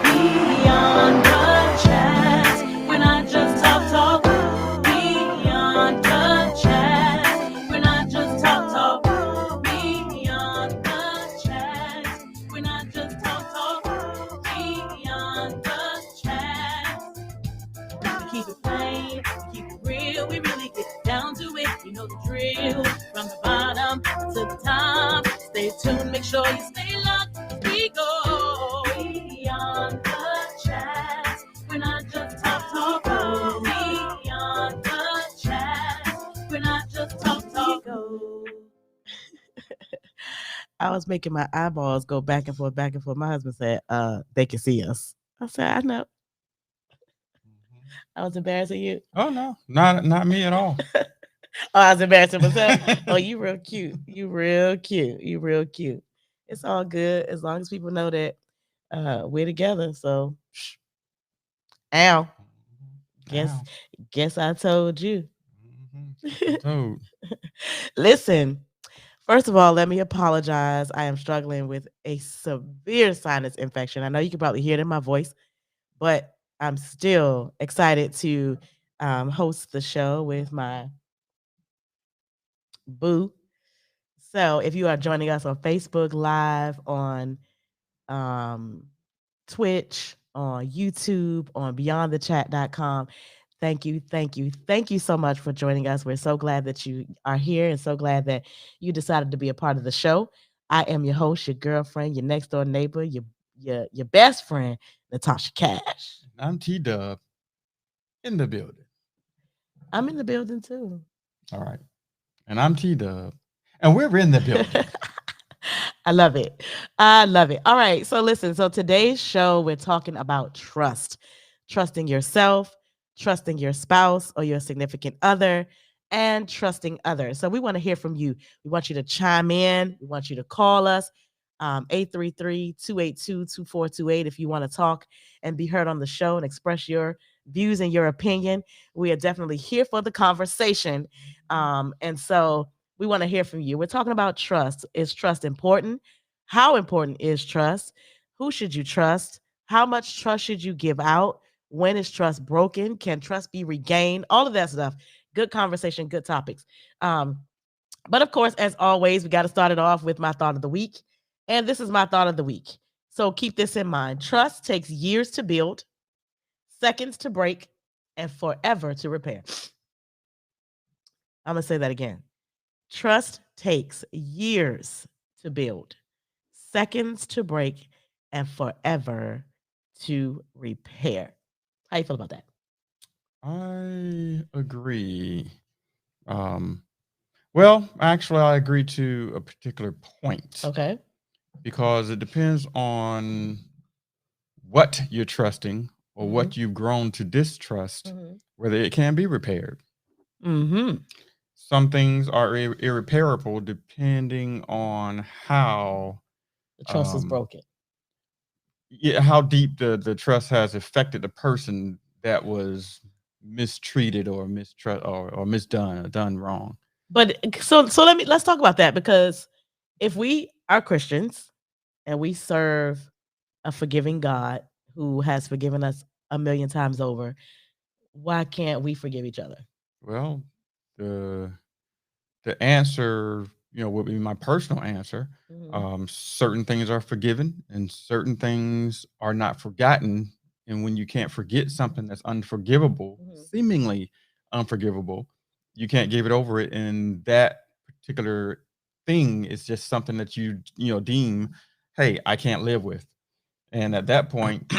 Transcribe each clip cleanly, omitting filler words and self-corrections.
Beyond the chat, we're not just talk. Beyond the chat, we're not just talk. Beyond the chat, we're not just talk. Beyond the chat, we keep it plain, we keep it real, we really get down to it. You know the drill. From the bottom to the top, stay tuned, make sure you stay locked as we go beyond the chat. We're not just talk. Beyond the chat, we're not just talk. I was making my eyeballs go back and forth, back and forth. My husband said, they can see us. I said, I know. I was embarrassing you. Oh no, not me at all. Oh, I was embarrassing myself. Oh, you real cute. You real cute. You real cute. It's all good as long as people know that we're together. So, ow. Guess I told you. Toad. Listen, first of all, let me apologize. I am struggling with a severe sinus infection. I know you can probably hear it in my voice, but I'm still excited to host the show with my boo. So if you are joining us on Facebook Live, on Twitch, on YouTube, on beyondthechat.com, thank you so much for joining us. We're so glad that you are here and so glad that you decided to be a part of the show. I am your host, your girlfriend, your next door neighbor, your best friend, Natasha Cash. I'm T-Dub in the building. I'm in the building too. All right. And I'm T-Dub. And we're in the building. I love it. I love it. All right. So listen, so today's show, we're talking about trust. Trusting yourself, trusting your spouse or your significant other, and trusting others. So we want to hear from you. We want you to chime in. We want you to call us. 833-282-2428 if you want to talk and be heard on the show and express your views and your opinion. We are definitely here for the conversation. And so we want to hear from you. We're talking about trust. Is trust important? How important is trust? Who should you trust? How much trust should you give out? When is trust broken? Can trust be regained? All of that stuff. Good conversation, good topics. But of course, as always, we got to start it off with my thought of the week. And this is my thought of the week. So keep this in mind. Trust takes years to build, seconds to break, and forever to repair. I'm going to say that again. Trust takes years to build, seconds to break, and forever to repair. How you feel about that? I agree. Well, actually, I agree to a particular point. Okay. Because it depends on what you're trusting or what you've grown to distrust, whether it can be repaired. Some things are irreparable depending on how the trust is broken. Yeah, how deep the trust has affected the person that was mistreated or mistrust or misdone or done wrong. But so let's talk about that, because if we are Christians and we serve a forgiving God who has forgiven us a million times over, why can't we forgive each other? Well, the answer, would be my personal answer. Certain things are forgiven and certain things are not forgotten. And when you can't forget something that's unforgivable, seemingly unforgivable, you can't give it over it. And that particular thing is just something that you deem, hey, I can't live with. And at that point,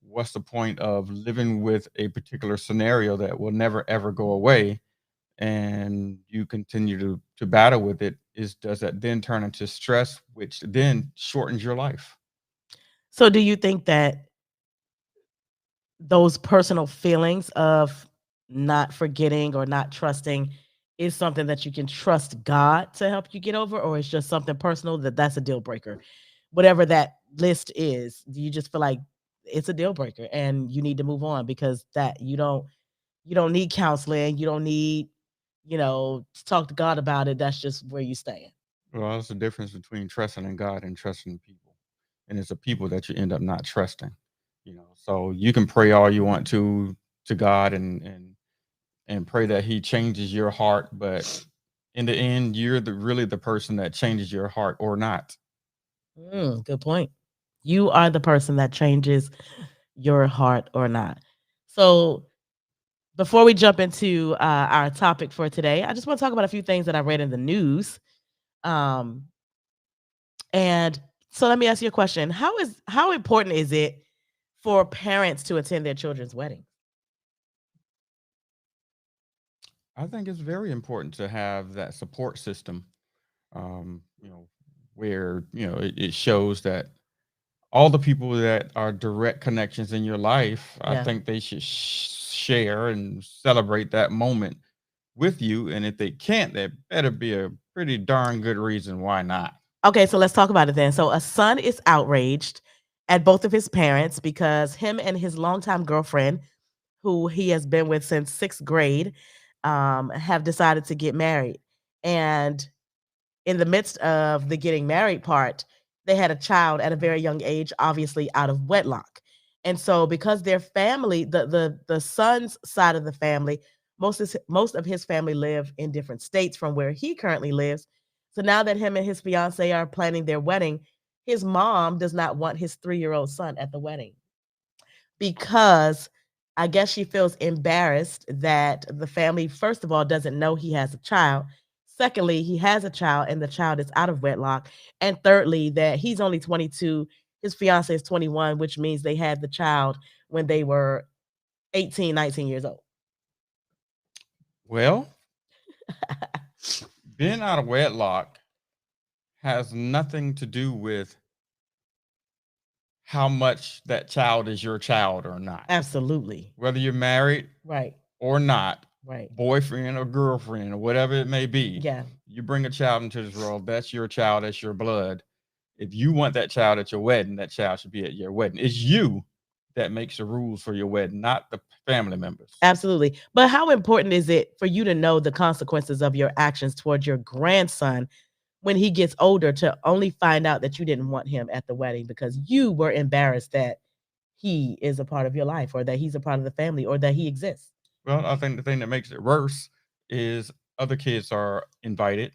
what's the point of living with a particular scenario that will never, ever go away? And you continue to battle with it, does that then turn into stress, which then shortens your life? So do you think that those personal feelings of not forgetting or not trusting is something that you can trust God to help you get over, or it's just something personal that's a deal breaker? Whatever that list is, do you just feel like it's a deal breaker and you need to move on because that you don't need counseling, you don't need to talk to God about it, that's just where you stand? Well, that's the difference between trusting in God and trusting people. And it's the people that you end up not trusting. So you can pray all you want to God and pray that he changes your heart, but in the end, you're really the person that changes your heart or not. Good point. You are the person that changes your heart or not. So, before we jump into our topic for today, I just want to talk about a few things that I read in the news. Um, and so, let me ask you a question: how important is it for parents to attend their children's weddings? I think it's very important to have that support system, um, you know, where, it shows that all the people that are direct connections in your life, I Yeah. think they should share and celebrate that moment with you. And if they can't, there better be a pretty darn good reason why not. Okay, so let's talk about it then. So a son is outraged at both of his parents because him and his longtime girlfriend, who he has been with since sixth grade, have decided to get married. And in the midst of the getting married part, they had a child at a very young age, obviously out of wedlock. And so because their family, the son's side of the family, most of his family live in different states from where he currently lives. So now that him and his fiance are planning their wedding, his mom does not want his 3-year-old son at the wedding because I guess she feels embarrassed that the family, first of all, doesn't know he has a child. Secondly, he has a child and the child is out of wedlock. And thirdly, that he's only 22, his fiance is 21, which means they had the child when they were 18, 19 years old. Well, being out of wedlock has nothing to do with how much that child is your child or not. Absolutely. Whether you're married Right. or not, Right. boyfriend or girlfriend or whatever it may be, Yeah. you bring a child into this world, that's your child, that's your blood. If you want that child at your wedding, that child should be at your wedding. It's you that makes the rules for your wedding, not the family members. Absolutely. But how important is it for you to know the consequences of your actions towards your grandson when he gets older to only find out that you didn't want him at the wedding because you were embarrassed that he is a part of your life or that he's a part of the family or that he exists? Well, I think the thing that makes it worse is other kids are invited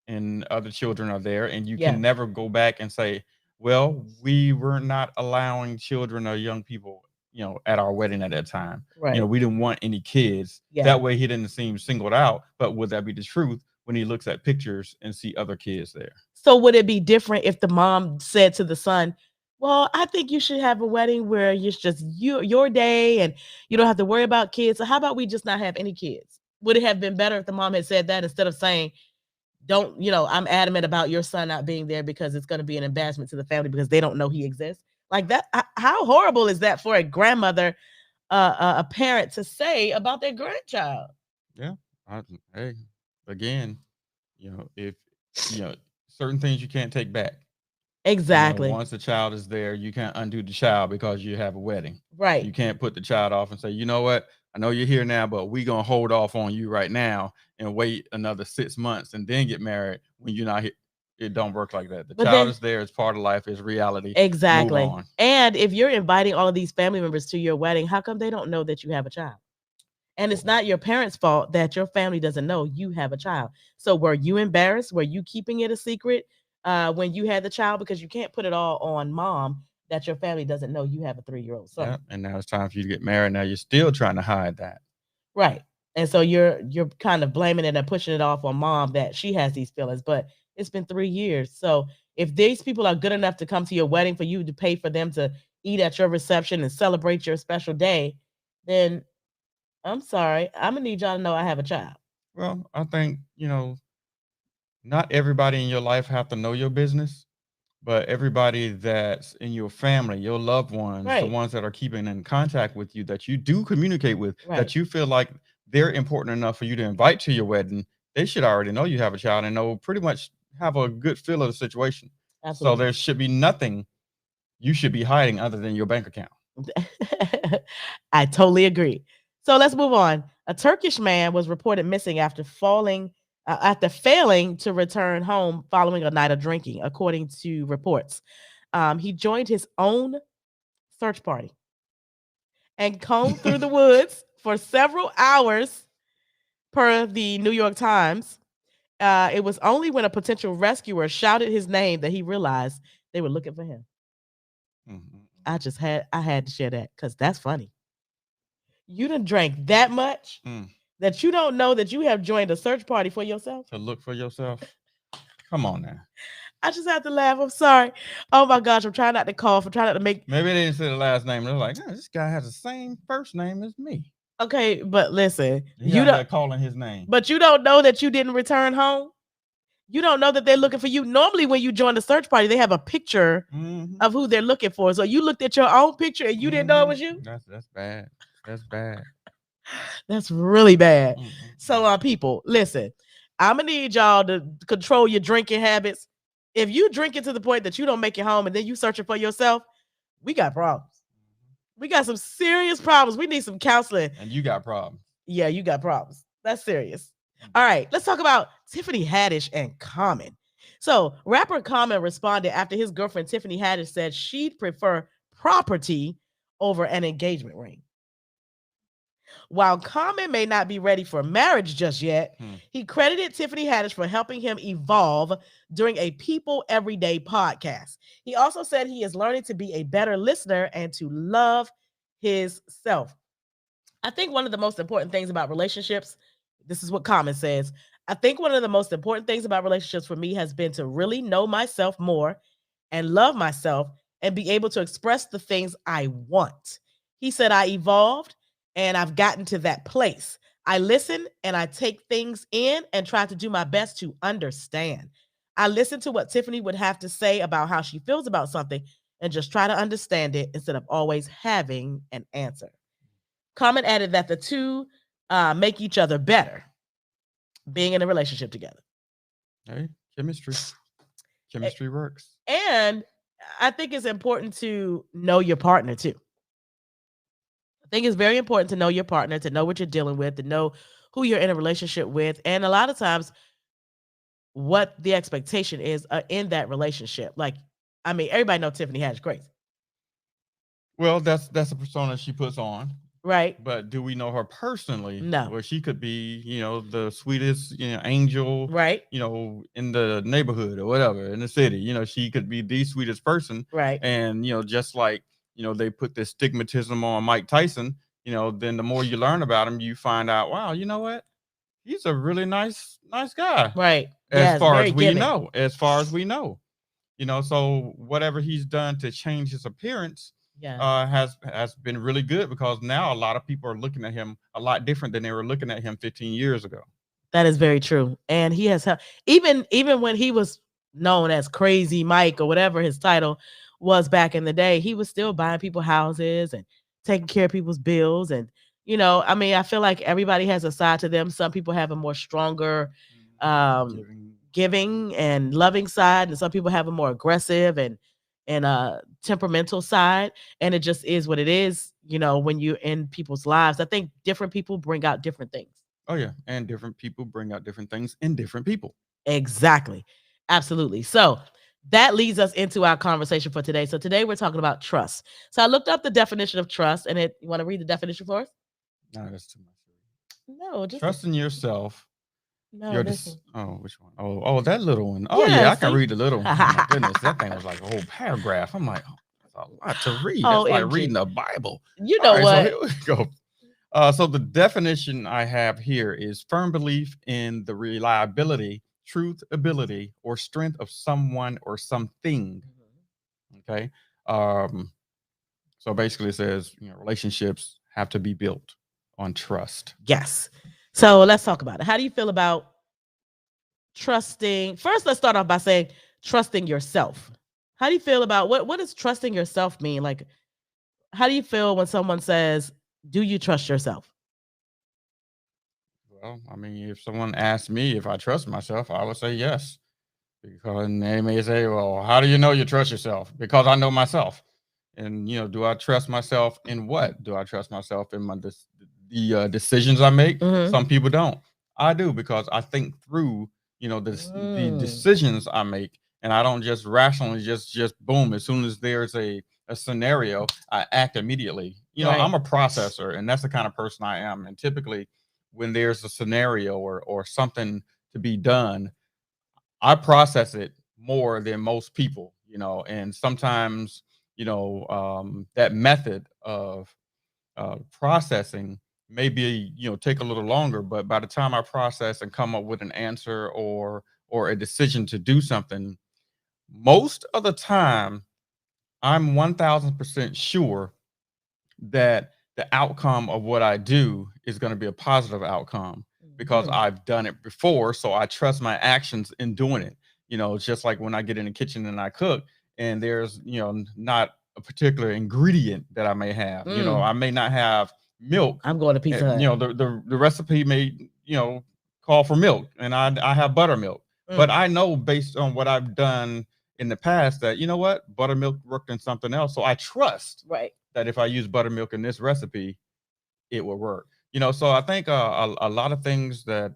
and other children are there, and you Yeah. can never go back and say, well, we were not allowing children or young people, at our wedding at that time. Right. We didn't want any kids. Yeah. That way he didn't seem singled out. But would that be the truth when he looks at pictures and see other kids there? So would it be different if the mom said to the son, well, I think you should have a wedding where it's just your day and you don't have to worry about kids. So how about we just not have any kids? Would it have been better if the mom had said that instead of saying, don't, I'm adamant about your son not being there because it's going to be an embarrassment to the family because they don't know he exists? Like that, how horrible is that for a grandmother, a parent to say about their grandchild? Yeah. Hey, again, if, certain things you can't take back. Exactly. Once the child is there, you can't undo the child because you have a wedding. Right. You can't put the child off and say, you know what? I know you're here now, but we're going to hold off on you right now and wait another 6 months and then get married when you're not here. It don't work like that. The child is there. It's part of life. It's reality. Exactly. Move on. And if you're inviting all of these family members to your wedding, how come they don't know that you have a child? And it's not your parents' fault that your family doesn't know you have a child. So were you embarrassed? Were you keeping it a secret when you had the child? Because you can't put it all on mom that your family doesn't know you have a 3-year-old son. Yeah, and now it's time for you to get married. Now you're still trying to hide that. Right. And so you're kind of blaming it and pushing it off on mom that she has these feelings. But it's been 3 years. So if these people are good enough to come to your wedding for you to pay for them to eat at your reception and celebrate your special day, then I'm sorry. I'm gonna need y'all to know I have a child. Well, I think, not everybody in your life have to know your business, but everybody that's in your family, your loved ones, the Right. ones that are keeping in contact with you, that you do communicate with, Right. that you feel like they're important enough for you to invite to your wedding, they should already know you have a child and know pretty much have a good feel of the situation. Absolutely. So there should be nothing you should be hiding other than your bank account. I totally agree. So let's move on. A Turkish man was reported missing after falling after failing to return home following a night of drinking, according to reports. He joined his own search party and combed through the woods for several hours, per the New York Times. It was only when a potential rescuer shouted his name that he realized they were looking for him. Mhm. I had to share that because that's funny. You done drank that much Mm. that you don't know that you have joined a search party for yourself. To look for yourself. Come on now. I just have to laugh. I'm sorry. Oh my gosh, I'm trying not to cough. I'm trying not to make. Maybe they didn't say the last name. They're like, "Oh, this guy has the same first name as me." Okay, but listen, He you out don't. there calling his name. But you don't know that you didn't return home. You don't know that they're looking for you. Normally, when you join the search party, they have a picture Mhm. of who they're looking for. So you looked at your own picture and you didn't know it was you. That's bad. That's bad. That's really bad. Mhm. So, people, listen. I'm gonna need y'all to control your drinking habits. If you drink it to the point that you don't make it home and then you searching for yourself, we got problems. We got some serious problems. We need some counseling. And you got problems. Yeah, you got problems. That's serious. All right, let's talk about Tiffany Haddish and Common. So, rapper Common responded after his girlfriend Tiffany Haddish said she'd prefer property over an engagement ring. While Common may not be ready for marriage just yet, he credited Tiffany Haddish for helping him evolve during a People Everyday podcast. He also said he is learning to be a better listener and to love his self. I think one of the most important things about relationships, this is what Common says. I think one of the most important things about relationships for me has been to really know myself more and love myself and be able to express the things I want. He said, I evolved and I've gotten to that place. I listen and I take things in and try to do my best to understand. I listen to what Tiffany would have to say about how she feels about something and just try to understand it instead of always having an answer. Common added that the two make each other better being in a relationship together. Hey, chemistry. Chemistry works. And I think it's important to know your partner too. I think it's very important to know your partner, to know what you're dealing with, to know who you're in a relationship with, and a lot of times what the expectation is in that relationship. Like, I mean, everybody knows Tiffany Haddish crazy. Well, that's a persona she puts on. Right. But do we know her personally? No. Well, she could be, the sweetest, angel, Right. In the neighborhood or whatever, in the city. She could be the sweetest person. Right. And, just like, they put this stigmatism on Mike Tyson, then the more you learn about him, you find out, wow, you know what? He's a really nice guy. Right. As far as we know. So whatever he's done to change his appearance, has been really good, because now a lot of people are looking at him a lot different than they were looking at him 15 years ago. That is very true. And he has helped, even when he was known as Crazy Mike or whatever his title was back in the day, he was still buying people houses and taking care of people's bills. And, I mean, I feel like everybody has a side to them. Some people have a more stronger giving and loving side, and some people have a more aggressive and temperamental side, and it just is what it is. When you're in people's lives, I think different people bring out different things. Oh yeah, and different people bring out different things in different people. Exactly. Absolutely. So that leads us into our conversation for today. So today we're talking about trust. So I looked up the definition of trust, and you want to read the definition for us? No, that's too much. No, just trust in yourself. No, which one? Oh, that little one. Oh yeah, I can read the little one. Oh my goodness, that thing was like a whole paragraph. I'm like, that's a lot to read. That's like reading the Bible. You know what? So here we go. So the definition I have here is firm belief in the reliability, truth, ability, or strength of someone or something. Okay. So basically it says, relationships have to be built on trust. Yes. So let's talk about it. How do you feel about trusting? First, let's start off by saying trusting yourself. How do you feel about what does trusting yourself mean? Like, how do you feel when someone says, do you trust yourself? Well, I mean, if someone asked me if I trust myself, I would say yes. Because they may say, well, how do you know you trust yourself? Because I know myself. And, do I trust myself in what? Do I trust myself in the decisions I make? Some people don't. I do, because I think through, the Mm, decisions I make, and I don't just rationally just boom. As soon as there's a scenario, I act immediately. right. I'm a processor, and that's the kind of person I am. And typically, when there's a scenario or something to be done, I process it more than most people. And sometimes, that method of processing maybe take a little longer, but by the time I process and come up with an answer or a decision to do something, most of the time I'm 1000% sure that the outcome of what I do is going to be a positive outcome, because Mhm. I've done it before. So I trust my actions in doing it. It's just like when I get in the kitchen and I cook, and there's, not a particular ingredient that I may have. Mm, I may not have milk. I'm going to Pizza Hut. The recipe may, call for milk, and I have buttermilk. But Mm, I know, based on what I've done in the past, that buttermilk worked in something else. So I trust right. that if I use buttermilk in this recipe, it will work. So I think a lot of things that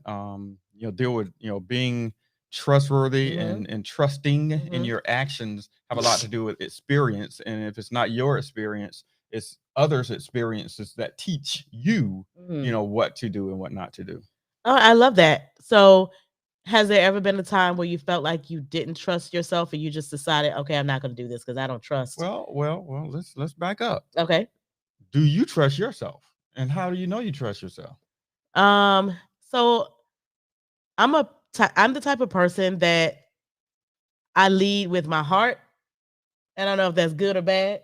deal with being trustworthy Mhm. and trusting in Mhm. your actions have a lot to do with experience. And if it's not your experience, it's others' experiences that teach you, Mhm. what to do and what not to do. Oh, I love that. So, has there ever been a time where you felt like you didn't trust yourself and you just decided, okay, I'm not going to do this because I don't trust? Well. Let's back up. Okay. Do you trust yourself? And how do you know you trust yourself? Um. So I'm the type of person that I lead with my heart. I don't know if that's good or bad.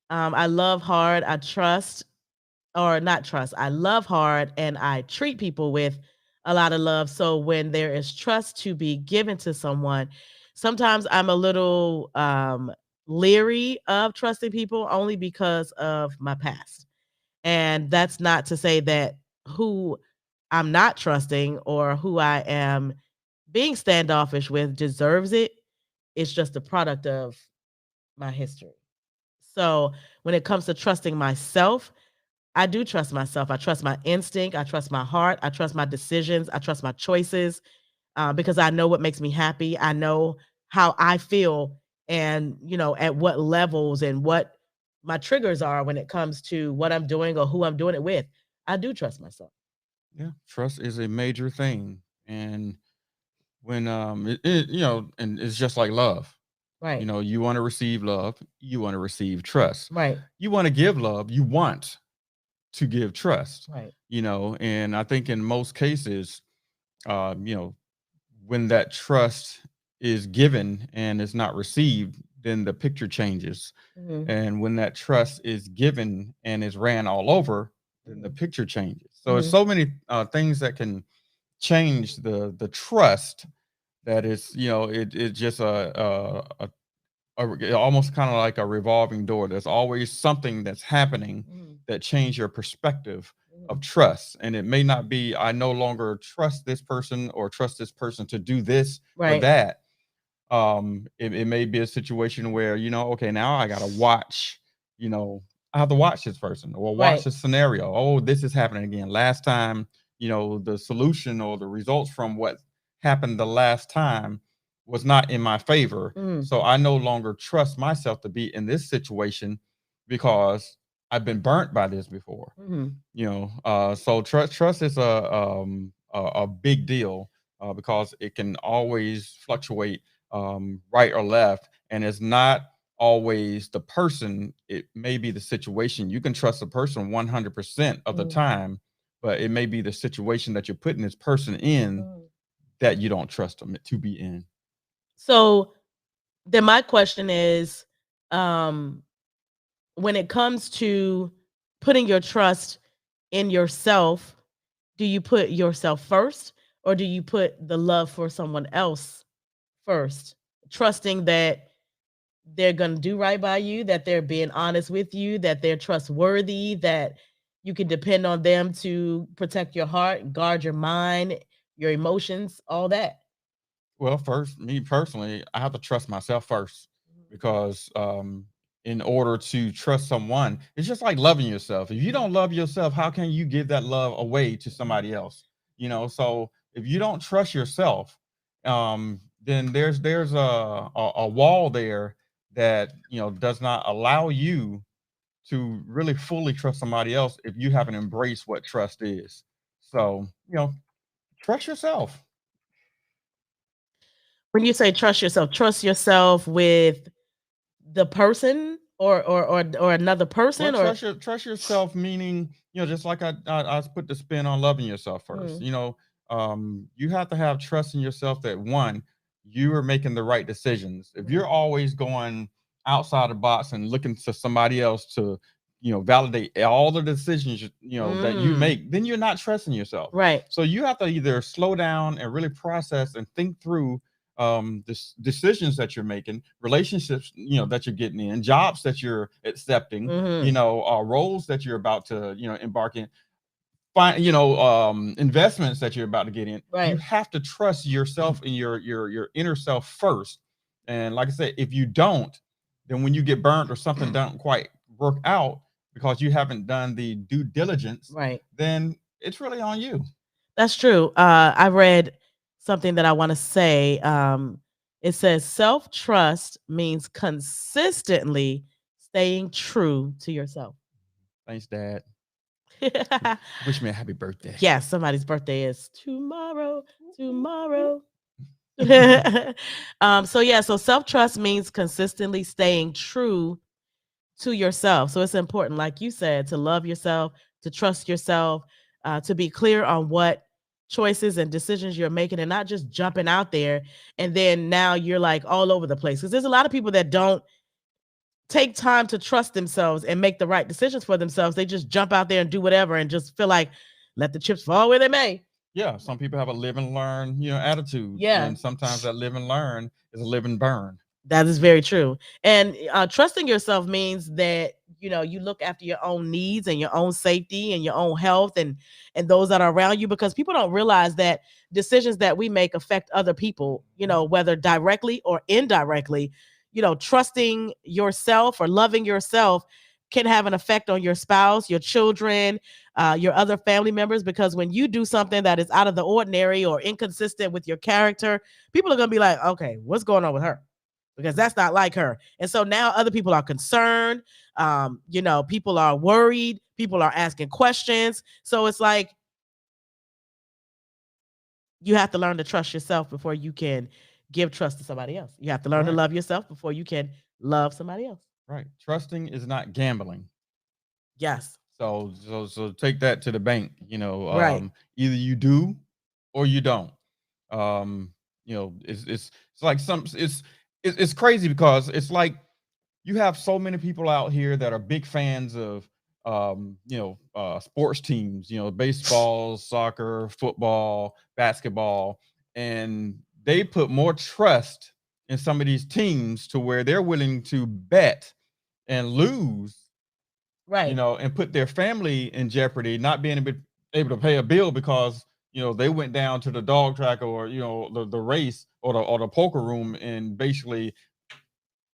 I love hard. I trust, or not trust. I love hard, and I treat people with a lot of love. So when there is trust to be given to someone, sometimes I'm a little leery of trusting people only because of my past. And that's not to say that who I'm not trusting or who I am being standoffish with deserves it. It's just a product of my history. So when it comes to trusting myself, I do trust myself. I trust my instinct. I trust my heart. I trust my decisions. I trust my choices, because I know what makes me happy. I know how I feel, and at what levels and what my triggers are when it comes to what I'm doing or who I'm doing it with. I do trust myself. Yeah, trust is a major thing. And when and it's just like love. Right. You want to receive love, you want to receive trust. Right. You want to give love, you want to give trust. Right. And I think in most cases, you know, when that trust is given and is not received, then the picture changes. Mhm. And when that trust is given and is ran all over, then the Mhm. picture changes. So there's Mhm. so many things that can change the trust, that is, it's just almost kind of like a revolving door. There's always something that's happening Mhm. that change your perspective of Mhm. trust. And it may not be, I no longer trust this person or trust this person to do this or Right. that. It may be a situation where, okay, now I gotta watch, you know I have to watch this person or watch Right. this scenario. Oh, this is happening again. Last time, the solution or the results from what happened the last time was not in my favor. Mhm. So I no longer trust myself to be in this situation, because I've been burnt by this before. Mhm. So trust is a big deal, because it can always fluctuate, right or left, and it's not always the person. It may be the situation. You can trust a person 100% of the Mhm. time, but it may be the situation that you're putting this person in Mhm. that you don't trust them to be in. So then my question is, um, when it comes to putting your trust in yourself, do you put yourself first, or do you put the love for someone else first? Trusting that they're going to do right by you, that they're being honest with you, that they're trustworthy, that you can depend on them to protect your heart, guard your mind, your emotions, all that. Well, first, me personally, I have to trust myself first, because in order to trust someone, it's just like loving yourself. If you don't love yourself, how can you give that love away to somebody else? So if you don't trust yourself, then there's a wall there that does not allow you to really fully trust somebody else if you haven't embraced what trust is. So, trust yourself. When you say trust yourself with the person or another Well, person or trust yourself, meaning just like I put the spin on loving yourself first. Mm, You have to have trust in yourself that one, you are making the right decisions. If mhm, you're always going outside the box and looking to somebody else to validate all the decisions that you mm, make, then you're not trusting yourself. right, So you have to either slow down and really process and think through decisions that you're making, relationships that you're getting in, jobs that you're accepting, mhm, roles that you're about to embark in, find investments that you're about to get in. You right. have to trust yourself and your inner self first. And like I said, if you don't, then when you get burnt or something don't quite work out because you haven't done the due diligence, Right. then it's really on you. That's true. I read something that I want to say. It says self trust means consistently staying true to yourself. Thanks, Dad. Wish me a happy birthday. Yes, somebody's birthday is tomorrow. Tomorrow. So self trust means consistently staying true to yourself. So it's important, like you said, to love yourself, to trust yourself, to be clear on what choices and decisions you're making and not just jumping out there. And then now you're like all over the place. Because there's a lot of people that don't take time to trust themselves and make the right decisions for themselves. They just jump out there and do whatever and just feel like let the chips fall where they may. Yeah, some people have a live and learn, attitude, Yeah. and sometimes that live and learn is a live and burn. That is very true. And trusting yourself means that you look after your own needs and your own safety and your own health and those that are around you, because people don't realize that decisions that we make affect other people, whether directly or indirectly. Trusting yourself or loving yourself can have an effect on your spouse, your children, your other family members, because when you do something that is out of the ordinary or inconsistent with your character, people are going to be like, okay, what's going on with her? Because that's not like her. And so now other people are concerned. People are worried. People are asking questions. So it's like you have to learn to trust yourself before you can give trust to somebody else. You have to learn to Right. love yourself before you can love somebody else. Right. Trusting is not gambling. Yes. So take that to the bank. Right. Either you do or you don't. It's like it's crazy because it's like you have so many people out here that are big fans of sports teams, baseball, soccer, football, basketball, and they put more trust in some of these teams to where they're willing to bet and lose, Right. and put their family in jeopardy, not being able to pay a bill because they went down to the dog track or the race or the poker room and basically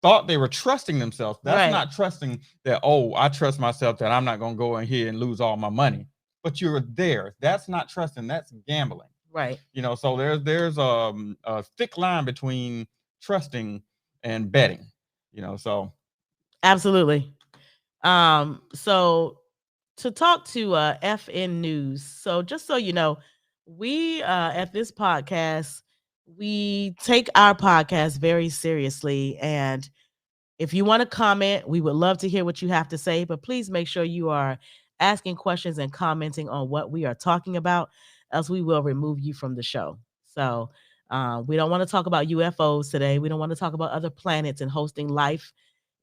thought they were trusting themselves. That's Right. not trusting that, oh, I trust myself that I'm not going to go in here and lose all my money. But you're there. That's not trusting. That's gambling. Right. So there's a thick line between trusting and betting. So Absolutely. So to talk to FN News. So just so you know, we at this podcast, we take our podcast very seriously. And if you want to comment, we would love to hear what you have to say, but please make sure you are asking questions and commenting on what we are talking about, else we will remove you from the show. So we don't want to talk about UFOs today. We don't want to talk about other planets and hosting life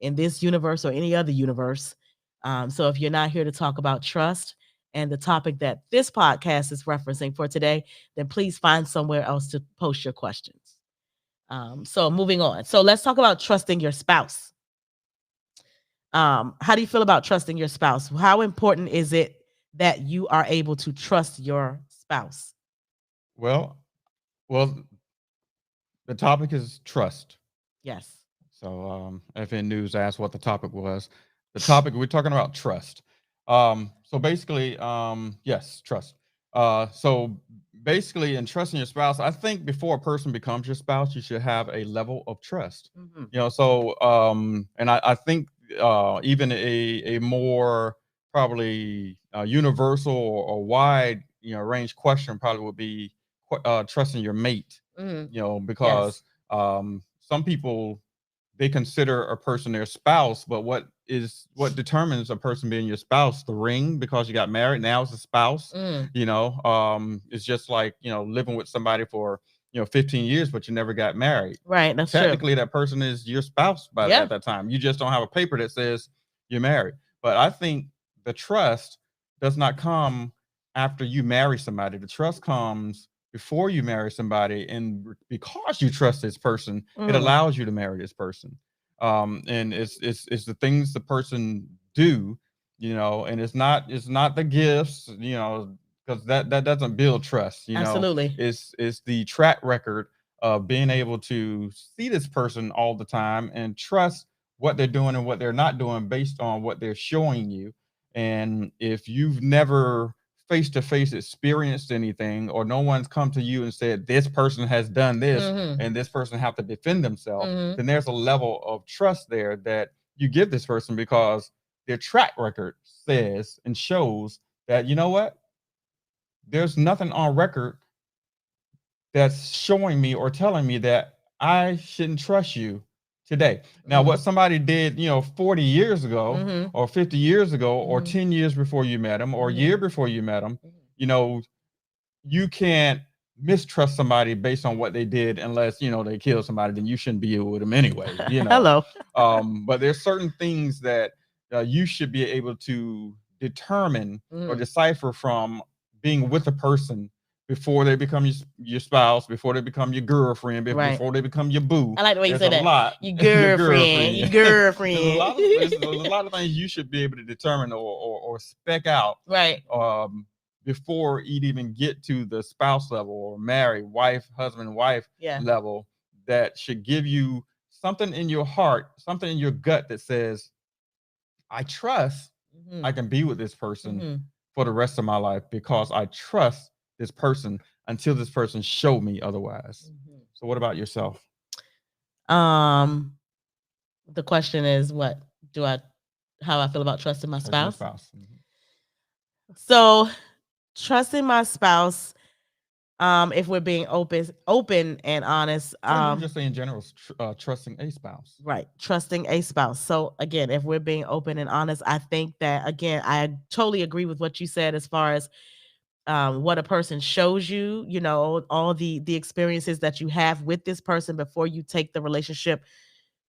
in this universe or any other universe. So if you're not here to talk about trust and the topic that this podcast is referencing for today, then please find somewhere else to post your questions. So moving on. So let's talk about trusting your spouse. How do you feel about trusting your spouse? How important is it that you are able to trust your spouse? well, the topic is trust. Yes. So FN News asked what the topic was. The topic we're talking about trust. So basically, yes, trust. So basically, in trusting your spouse, I think before a person becomes your spouse, you should have a level of trust. Mhm. So and I think even a more probably universal or wide range question probably would be trusting your mate. Mhm. Because Yes. some people, they consider a person their spouse, but what determines a person being your spouse? The ring, because you got married, now it's a spouse. Mm. It's just like living with somebody for 15 years, but you never got married. Right, that's true. Technically, that person is your spouse Yeah. at that time. You just don't have a paper that says you're married. But I think the trust does not come after you marry somebody. The trust comes before you marry somebody, and because you trust this person, it Mm. allows you to marry this person. And it's the things the person do, and it's not the gifts, because that doesn't build trust. Absolutely. It's the track record of being able to see this person all the time and trust what they're doing and what they're not doing based on what they're showing you. And if you've never face to face experienced anything, or no one's come to you and said this person has done this Mhm. and this person have to defend themselves, Mhm. then there's a level of trust there that you give this person, because their track record says and shows that, you know what, there's nothing on record that's showing me or telling me that I shouldn't trust you today. Now, Mm. what somebody did, 40 years ago, Mhm. or 50 years ago, or Mhm. 10 years before you met them, or a Mhm. year before you met them, Mhm. you know, you can't mistrust somebody based on what they did, unless they kill somebody. Then you shouldn't be with them anyway. Hello. But there's certain things that you should be able to determine or Mhm. decipher from being with a person before they become your spouse, before they become your girlfriend, Right. before they become your boo. I like the way you There's say a that. lot. Your Your girlfriend. Your girlfriend. girlfriend. There's a lot of things you should be able to determine or spec out Right. before you'd even get to the spouse level or married wife, husband, wife Yeah. level, that should give you something in your heart, something in your gut that says, I trust Mhm. I can be with this person Mhm. for the rest of my life, because I trust this person until this person show me otherwise. Mhm. So what about yourself? The question is, what do I how I feel about trusting my Trust your spouse? spouse. Mhm. So, trusting my spouse, if we're being open and honest, Or you can just say in general, trusting a spouse. right, trusting a spouse. So again, if we're being open and honest, I think that, again, I totally agree with what you said as far as what a person shows you, all the experiences that you have with this person before you take the relationship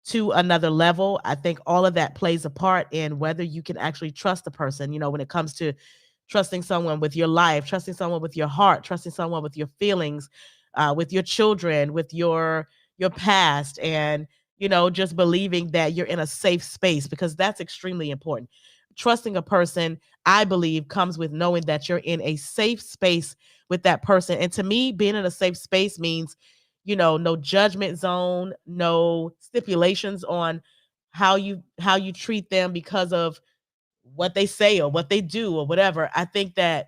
to another level. I think all of that plays a part in whether you can actually trust the person, when it comes to trusting someone with your life, trusting someone with your heart, trusting someone with your feelings, with your children, with your past, and just believing that you're in a safe space, because that's extremely important. Trusting a person, I believe, comes with knowing that you're in a safe space with that person. And to me, being in a safe space means, no judgment zone, no stipulations on how you treat them because of what they say or what they do or whatever. I think that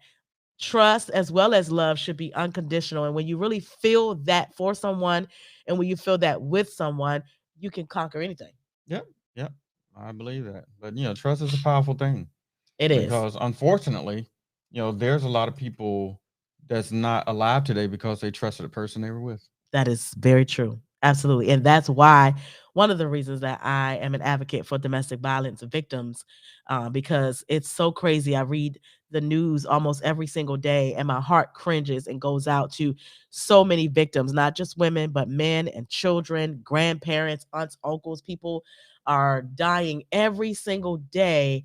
trust as well as love should be unconditional. And when you really feel that for someone, and when you feel that with someone, you can conquer anything. Yep, yep, I believe that. But trust is a powerful thing, It is. because unfortunately, there's a lot of people that's not alive today because they trusted the person they were with. That is very true. Absolutely. And that's why one of the reasons that I am an advocate for domestic violence victims, because it's so crazy. I read the news almost every single day, and my heart cringes and goes out to so many victims, not just women, but men and children, grandparents, aunts, uncles. People are dying every single day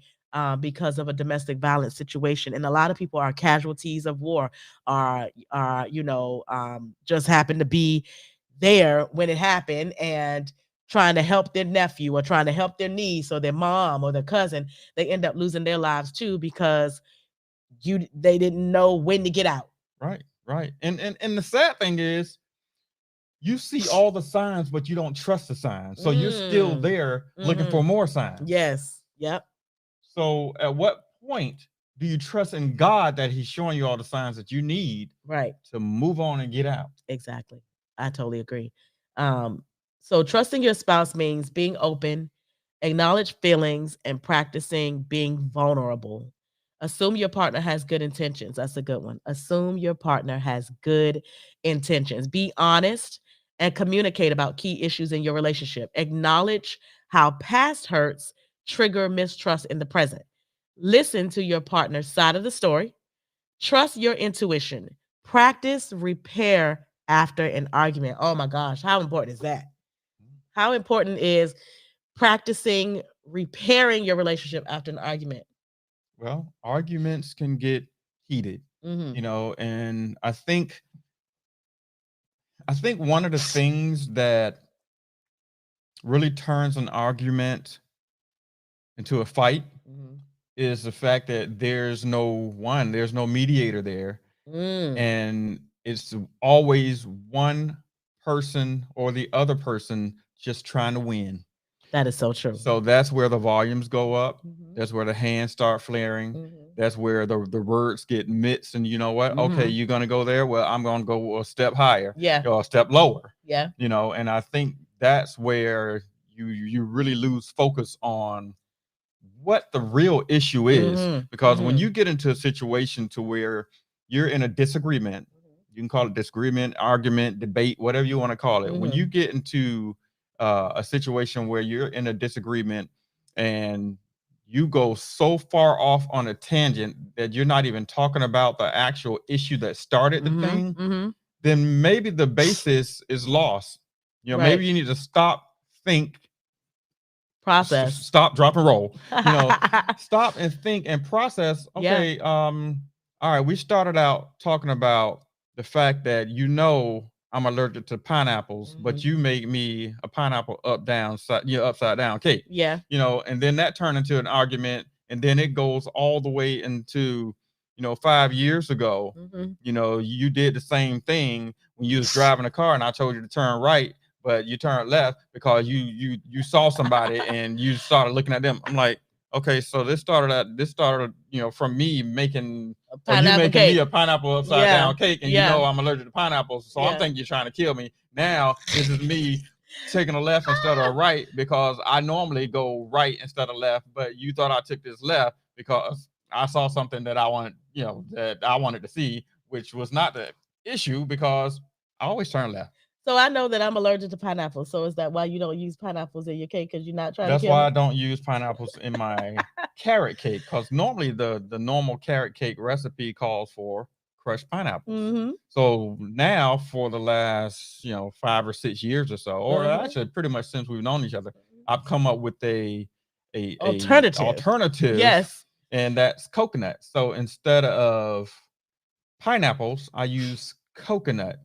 because of a domestic violence situation. And a lot of people are casualties of war, are just happen to be there when it happened and trying to help their nephew or trying to help their niece or their mom or their cousin. They end up losing their lives too, because they didn't know when to get out. Right, right. And the sad thing is, you see all the signs, but you don't trust the signs. So you're still Mm. there looking Mhm. for more signs. Yes. Yep. So at what point do you trust in God that He's showing you all the signs that you need Right. to move on and get out? Exactly. I totally agree. So trusting your spouse means being open, acknowledge feelings, and practicing being vulnerable. Assume your partner has good intentions. That's a good one. Assume your partner has good intentions. Be honest and communicate about key issues in your relationship. Acknowledge how past hurts trigger mistrust in the present. Listen to your partner's side of the story. Trust your intuition. Practice repair after an argument. Oh my gosh, how important is that? How important is practicing repairing your relationship after an argument? Well, arguments can get heated, Mhm. and I think one of the things that really turns an argument into a fight Mhm. is the fact that there's no mediator there, Mm, and it's always one person or the other person just trying to win. that is so true. So that's where the volumes go up. Mhm. That's where the hands start flaring. Mhm. That's where the words get mixed. And you know what? Okay, Mhm. you're gonna go there. Well, I'm gonna go a step higher, Yeah. or a step lower. Yeah. And I think that's where you really lose focus on what the real issue is. Mhm. Because when Mhm. you get into a situation to where you're in a disagreement, you can call it disagreement, argument, debate, whatever you want to call it. When Mhm. you get into a situation where you're in a disagreement and you go so far off on a tangent that you're not even talking about the actual issue that started the Mhm. thing, Mhm. then maybe the basis is lost. Right. Maybe you need to stop, think, Process. stop, drop, and roll. Stop and think and process. Yeah. Okay, all right. We started out talking about the fact that I'm allergic to pineapples, but Mhm. you make me a pineapple upside down cake. Yeah. And then that turned into an argument, and then it goes all the way into 5 years ago. Mhm. You did the same thing when you was driving a car, and I told you to turn right, but you turned left because you saw somebody and you started looking at them. I'm like, okay, so this started from me making A you pineapple making me cake. a pineapple upside Yeah. down cake, and Yeah. I'm allergic to pineapples, so I'm Yeah. thinking you're trying to kill me. Now this is me taking a left instead of a right because I normally go right instead of left, but you thought I took this left because I saw something that I wanted to see, which was not the issue because I always turn left. So I know that I'm allergic to pineapples. So is that why you don't use pineapples in your cake? Because you're not trying That's to kill why I me? don't use pineapples in my carrot cake, because normally the normal carrot cake recipe calls for crushed pineapples. Mm-hmm. So now for the last 5 or 6 years or so, or Mhm. actually pretty much since we've known each other, I've come up with a Alternative. Yes. and that's coconut. So instead of pineapples, I use coconut,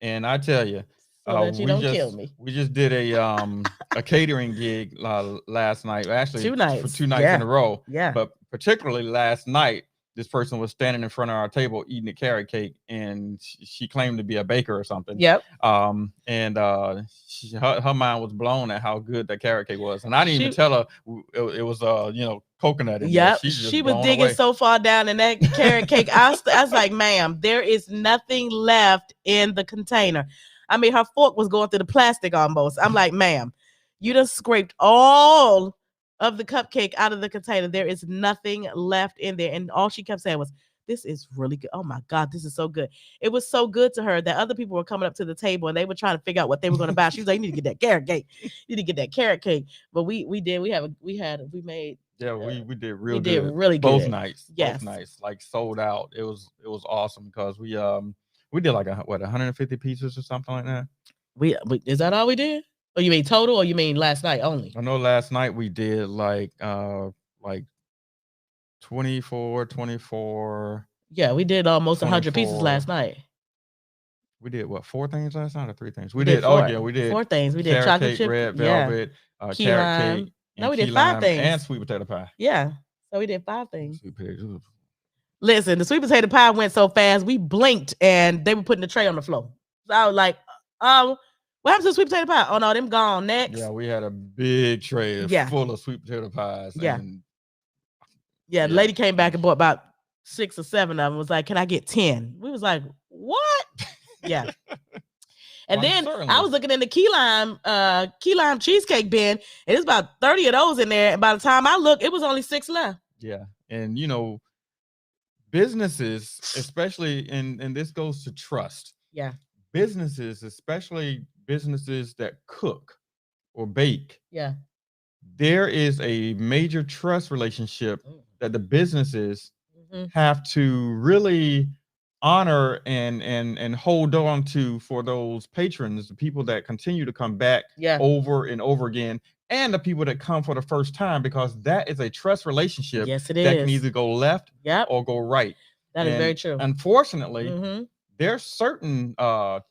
and I tell you, So that you don't kill me. we just did a catering gig last night. Actually, 2 for nights. 2 nights Yeah. in a row. Yeah. But particularly last night, this person was standing in front of our table eating a carrot cake, and she claimed to be a baker or something. Yep. And her mind was blown at how good that carrot cake was, and I didn't even tell her it was coconut in there. Yep. She's just She was blown digging away. so far down in that carrot cake. I was like, ma'am, there is nothing left in the container. I mean, her fork was going through the plastic almost. I'm like, ma'am, you done scraped all of the cupcake out of the container. There is nothing left in there. And all she kept saying was, this is really good. Oh my God, this is so good. It was so good to her that other people were coming up to the table and they were trying to figure out what they were going to buy. She was like, you need to get that carrot cake. You need to get that carrot cake. But we made Yeah, we did real good. really good. Both nights. Yes. Both nights, like sold out. It was awesome because we did like 150 pieces or something like that. We is that all we did? Or you mean total, or you mean last night only? I know last night we did like 24. Yeah, we did almost 100 pieces 24. last night. We did what, 4 things last night or 3 things? We We did. did Oh 4. yeah, we did 4 things. We did carrot chocolate cake, chip, red yeah, velvet, key carrot lime. cake, No, and we did key 5 lime, things. and sweet potato pie. Yeah, so we did 5 things. Sweet potato. Listen, the sweet potato pie went so fast, we blinked and they were putting the tray on the floor. So I was like, what happened to the sweet potato pie? Oh no, them gone next. Yeah, we had a big tray Yeah. full of sweet potato pies. Yeah. And Yeah, the lady came back and bought about 6 or 7 of them. Was like, "Can I get 10?" We was like, "What?" Yeah. And Well, then I certainly. was looking in the key lime cheesecake bin, and it's about 30 of those in there. And by the time I looked, it was only 6 left. Yeah. And businesses, especially and this goes to trust. Yeah. Businesses, especially businesses that cook or bake, Yeah. there is a major trust relationship that the businesses Mhm. have to really honor and hold on to for those patrons, the people that continue to come back Yeah. over and over again, and the people that come for the first time, because that is a trust relationship Yes, it that can is. either go left Yep. or go right. That is And very true. unfortunately, Mhm. there's certain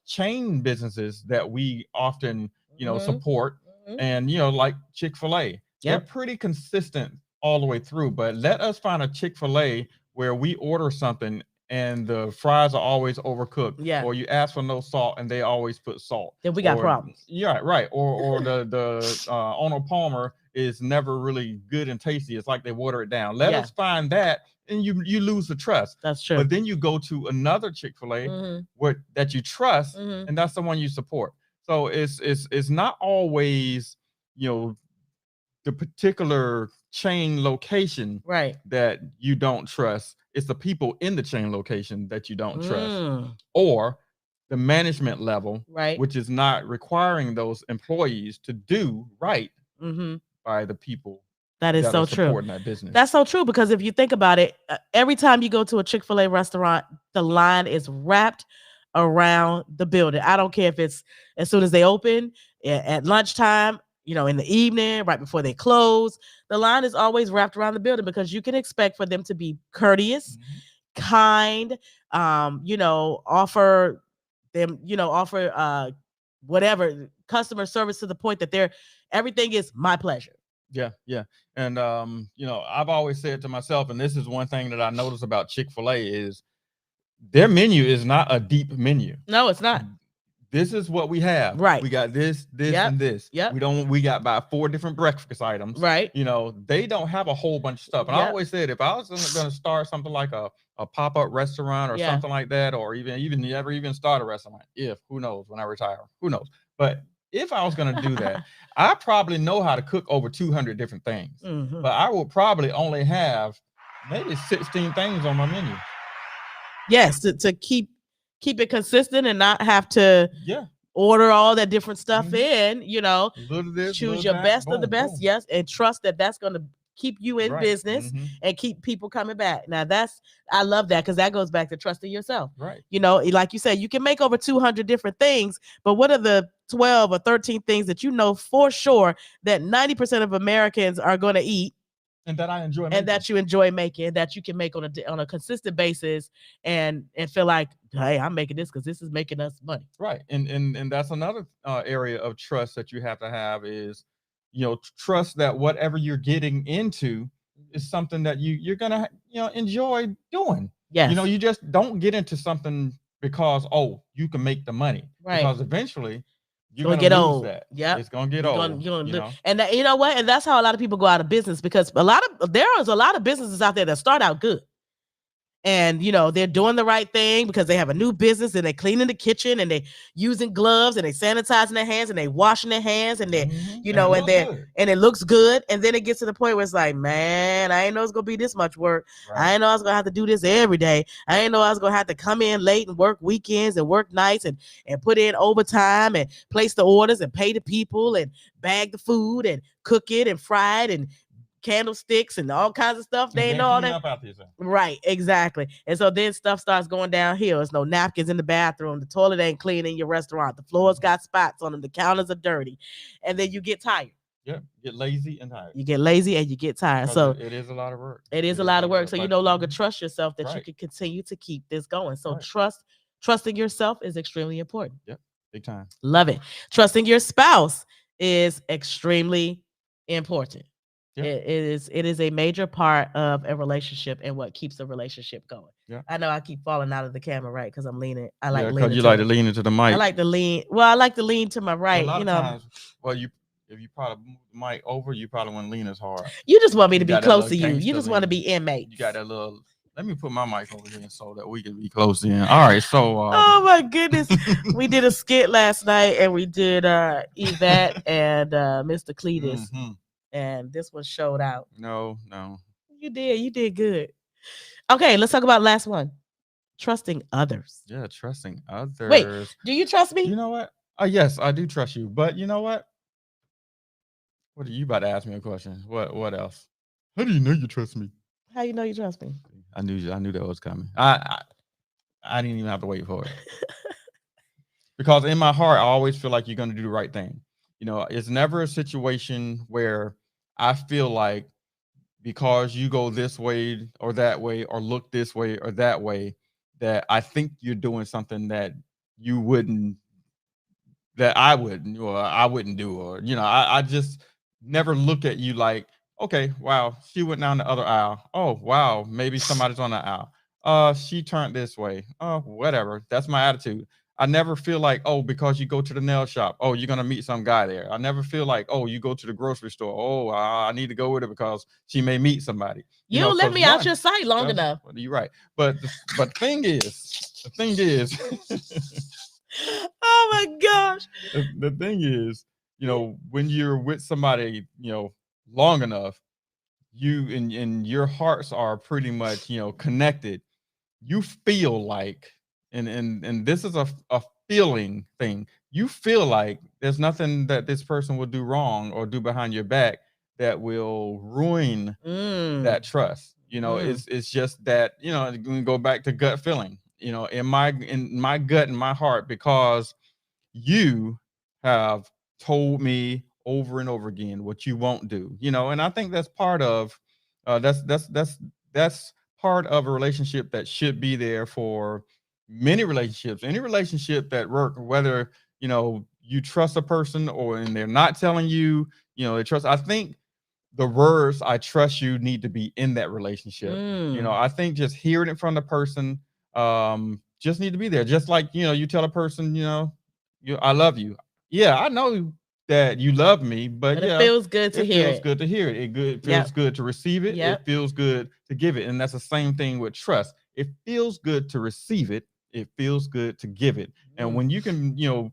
chain businesses that we often Mhm. support, Mhm. and like Chick-fil-A. They're Yep. pretty consistent all the way through, but let us find a Chick-fil-A where we order something and the fries are always overcooked, Yeah. or you ask for no salt and they always put salt. Then we got Or problems. yeah, right. Or the Arnold Palmer is never really good and tasty. It's like they water it down. Let Yeah. us find that, and you lose the trust. That's true. But then you go to another Chick-fil-A Mhm. that you trust, Mhm. and that's the one you support. So it's not always the particular chain location Right. that you don't trust. It's the people in the chain location that you don't trust, Mm. or the management level, Right. which is not requiring those employees to do right Mhm. by the people That is that so are true. supporting that business. That's so true, because if you think about it, every time you go to a Chick-fil-A restaurant, the line is wrapped around the building. I don't care if it's as soon as they open, at lunchtime, in the evening, right before they close. The line is always wrapped around the building, because you can expect for them to be courteous, kind, offer whatever customer service to the point that everything is my pleasure. Yeah. And I've always said to myself, and this is one thing that I notice about Chick-fil-A, is their menu is not a deep menu. No, it's not. This is what we have. Right. We got this, Yep. and this. Yep. We got about 4 different breakfast items. Right. They don't have a whole bunch of stuff. And I Yep. always said, if I was going to start something like a pop-up restaurant or Yeah. something like that, or even never even start a restaurant, who knows, when I retire, who knows. But if I was going to do that, I probably know how to cook over 200 different things. Mhm. But I would probably only have maybe 16 things on my menu. Yes, to keep it consistent and not have to Yeah. order all that different stuff Mhm. in, Little this, choose little your that, best of the boom, best. boom. Yes, and trust that that's going to keep you in Right. business Mhm. and keep people coming back. Now I love that, because that goes back to trusting yourself. Right. Like you said, you can make over 200 different things, but what are the 12 or 13 things that for sure that 90% of Americans are going to eat, and that I enjoy making. and that you enjoy making, that you can make on a consistent basis, and feel like, hey, I'm making this because this is making us money. Right. And that's another area of trust that you have to have is, trust that whatever you're getting into is something that you're gonna enjoy doing. Yes. You just don't get into something because you can make the money. Right. Because eventually you're Gonna gonna get lose old. that. Yep. It's gonna get You're old. and that, you know what? And that's how a lot of people go out of business, because there is a lot of businesses out there that start out good. And they're doing the right thing because they have a new business, and they're cleaning the kitchen, and they're using gloves, and they're sanitizing their hands, and they're washing their hands, and they're and it looks good. And then it gets to the point where it's like, man, I didn't know it's gonna be this much work. Right. I didn't know I was gonna have to do this every day. I didn't know I was gonna have to come in late and work weekends and work nights and put in overtime and place the orders and pay the people and bag the food and cook it and fry it and candlesticks and all kinds of stuff. They ain't know all that. Right, exactly. And so then stuff starts going downhill. There's no napkins in the bathroom. The toilet ain't clean in your restaurant. The floors got spots on them. The counters are dirty. And then you get tired. Yeah, get lazy and tired. You get lazy and you get tired. So it is a lot of work. It is a lot of work. So you no longer trust yourself that you Right. can continue to keep this going. So Right. trusting yourself is extremely important. Yep, big time. Love it. Trusting your spouse is extremely important. Yeah. It is a major part of a relationship and what keeps a relationship going. Yeah. I know I keep falling out of the camera, right? Because I'm leaning. I like Because leaning. you like to lean into the mic. I like to lean. Well, I like to lean to my right. A lot of times, if you probably move the mic over, you probably wouldn't lean as hard. You just want me to You be got that close to little you. You gangster just want to lean. be inmates. You got that little Let me put my mic over here so that we can be close in. All right, so Oh my goodness. We did a skit last night and we did Yvette and Mr. Cletus. mhm. And this one showed out. No. You did good. Okay, let's talk about last one. Trusting others. Yeah, trusting others. Do you trust me? You know what? Yes, I do trust you. But you know what? What are you about to ask me a question? What else? How do you know you trust me? How you know you trust me? I knew that was coming. I didn't even have to wait for it. Because in my heart, I always feel like you're going to do the right thing. You know, it's never a situation where I feel like because you go this way or that way or look this way or that way, that I think you're doing something that you wouldn't, that I wouldn't, or I wouldn't do, or, you know, I just never look at you like, okay, wow, she went down the other aisle. Oh, wow, maybe somebody's on the aisle. She turned this way. Oh, whatever. That's my attitude. I never feel like, oh, because you go to the nail shop, oh, you're gonna meet some guy there. I never feel like, oh, you go to the grocery store, oh, I need to go with her because she may meet somebody. You know, don't let 'cause me out one, your sight long enough. well, you're right. But the thing is, Oh my gosh. the thing is, you know, when you're with somebody, you know, long enough, you and your hearts are pretty much, you know, connected. You feel like, and this is a feeling thing. You feel like there's nothing that this person will do wrong or do behind your back that will ruin that trust. You know, it's just that, you know, we go back to gut feeling, you know, in my gut and my heart, because you have told me over and over again what you won't do, you know. And I think that's part of that's part of a relationship that should be there for many relationships, any relationship that work, whether, you know, you trust a person or and they're not telling you, you know, they trust. I think the words "I trust you" need to be in that relationship. You know, I think just hearing it from the person just need to be there. Just like, you know, you tell a person, you know, I love you. Yeah, I know that you love me, but But yeah, it feels good to it hear feels it. good to hear it. It feels Yep. good to receive it. Yep. It feels good to give it. And that's the same thing with trust. It feels good to receive it. It feels good to give it. And when you can, you know,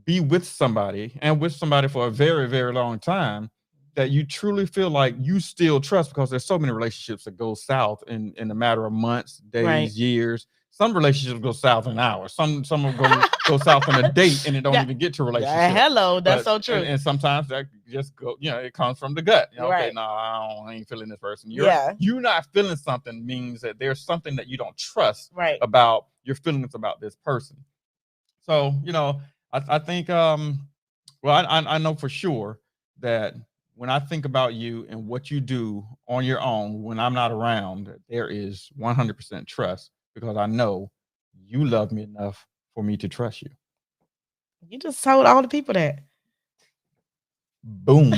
be with somebody and with somebody for a very, very long time, that you truly feel like you still trust, because there's so many relationships that go south in a matter of months, days, Right. years. Some relationships go south in hours. Some will go south in a date and it don't Yeah. even get to a Yeah, relationship. hello, that's But- so true. And sometimes that just go, you know, it comes from the gut. You know, okay, Right. no, I ain't feeling this person. Yeah. You not feeling something means that there's something that you don't trust Right. about your feelings about this person. So, you know, I think well, I know for sure that when I think about you and what you do on your own when I'm not around, that there is 100% trust, because I know you love me enough for me to trust you. You just told all the people that. Boom.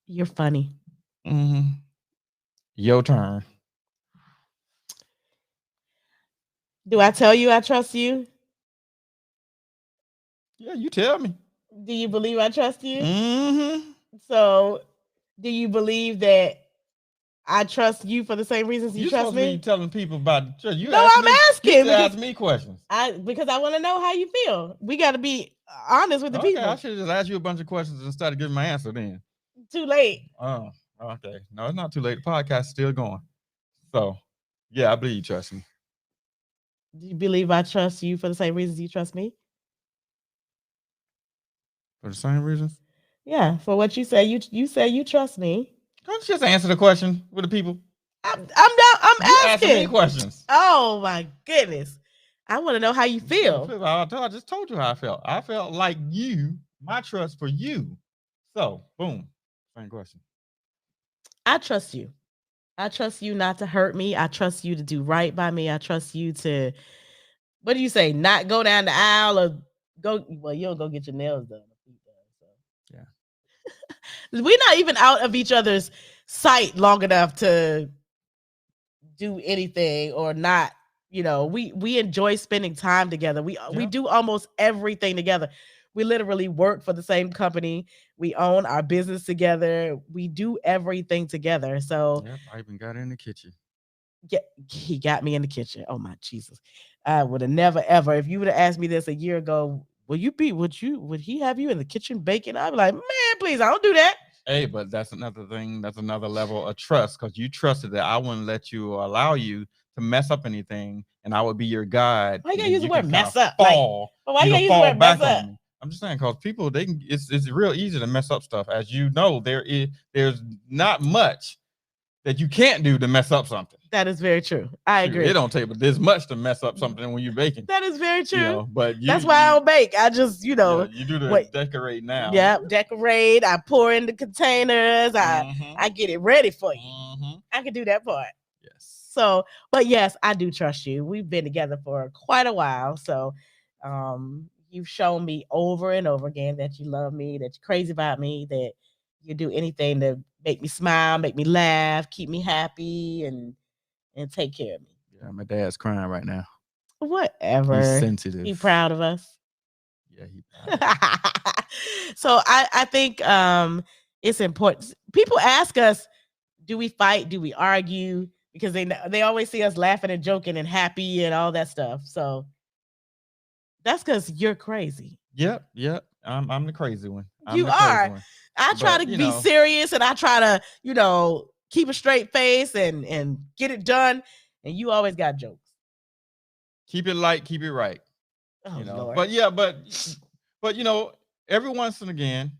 You're funny. Your turn. Do I tell you I trust you? Yeah, you tell me. Do you believe I trust you? Mm-hmm. So, do you believe that I trust you for the same reasons you You're trust supposed to be me? telling people about the church. You No, ask I'm me, asking You because- ask me questions. Because I want to know how you feel. We got to be honest with the Okay, people. I should have just asked you a bunch of questions instead of giving my answer then. Too late. Oh, okay. No, it's not too late. The podcast is still going. So, yeah, I believe you trust me. Do you believe I trust you for the same reasons you trust me? For the same reasons? Yeah, for what you say. You say you trust me. Don't you just answer the question with the people? I'm down. I'm You asking me asking. questions. Oh my goodness. I want to know how you feel. I just told you how I felt. I felt like you, my trust for you. So, boom. Same question. I trust you. I trust you not to hurt me. I trust you to do right by me. I trust you to, what do you say, not go down the aisle or go, well, you'll go get your nails done. Yeah. We're not even out of each other's sight long enough to do anything or not. You know, we enjoy spending time together. We Yeah. do almost everything together. We literally work for the same company. We own our business together. We do everything together. So Yep, I even got in the kitchen. he got me in the kitchen. Oh my Jesus. I would have never ever, if you would have asked me this a year ago, would he have you in the kitchen baking? I'd be like, man, please, I don't do that. Hey, but that's another thing. That's another level of trust because you trusted that I wouldn't let you or allow you to mess up anything, and I would be your guide. Why you gotta and use the you word can mess kinda up? Like, Fall, but why you you gotta can use the fall word mess back up? on me. I'm just saying because people they can. It's real easy to mess up stuff. As you know, there's not much that you can't do to mess up something. That is very true. I Shoot, agree. It don't take, but there's much to mess up something when you're baking. That is very true. You know, but That's why I don't bake. I just, you do the wait. decorate now. Yeah, decorate. I pour in the containers. I get it ready for you. I can do that part. Yes. So, but yes, I do trust you. We've been together for quite a while. So, you've shown me over and over again that you love me, that you're crazy about me, that you do anything to make me smile, make me laugh, keep me happy, and take care of me. Yeah, my dad's crying right now. Whatever. He's sensitive. He proud of us. Yeah, he proud. So I think it's important. People ask us, do we fight? Do we argue? Because they always see us laughing and joking and happy and all that stuff. So that's because you're crazy. Yep. I'm the crazy one. You are. I try to be serious and I try to, keep a straight face and get it done. And you always got jokes. Keep it light, keep it right. Oh, Lord. But every once and again,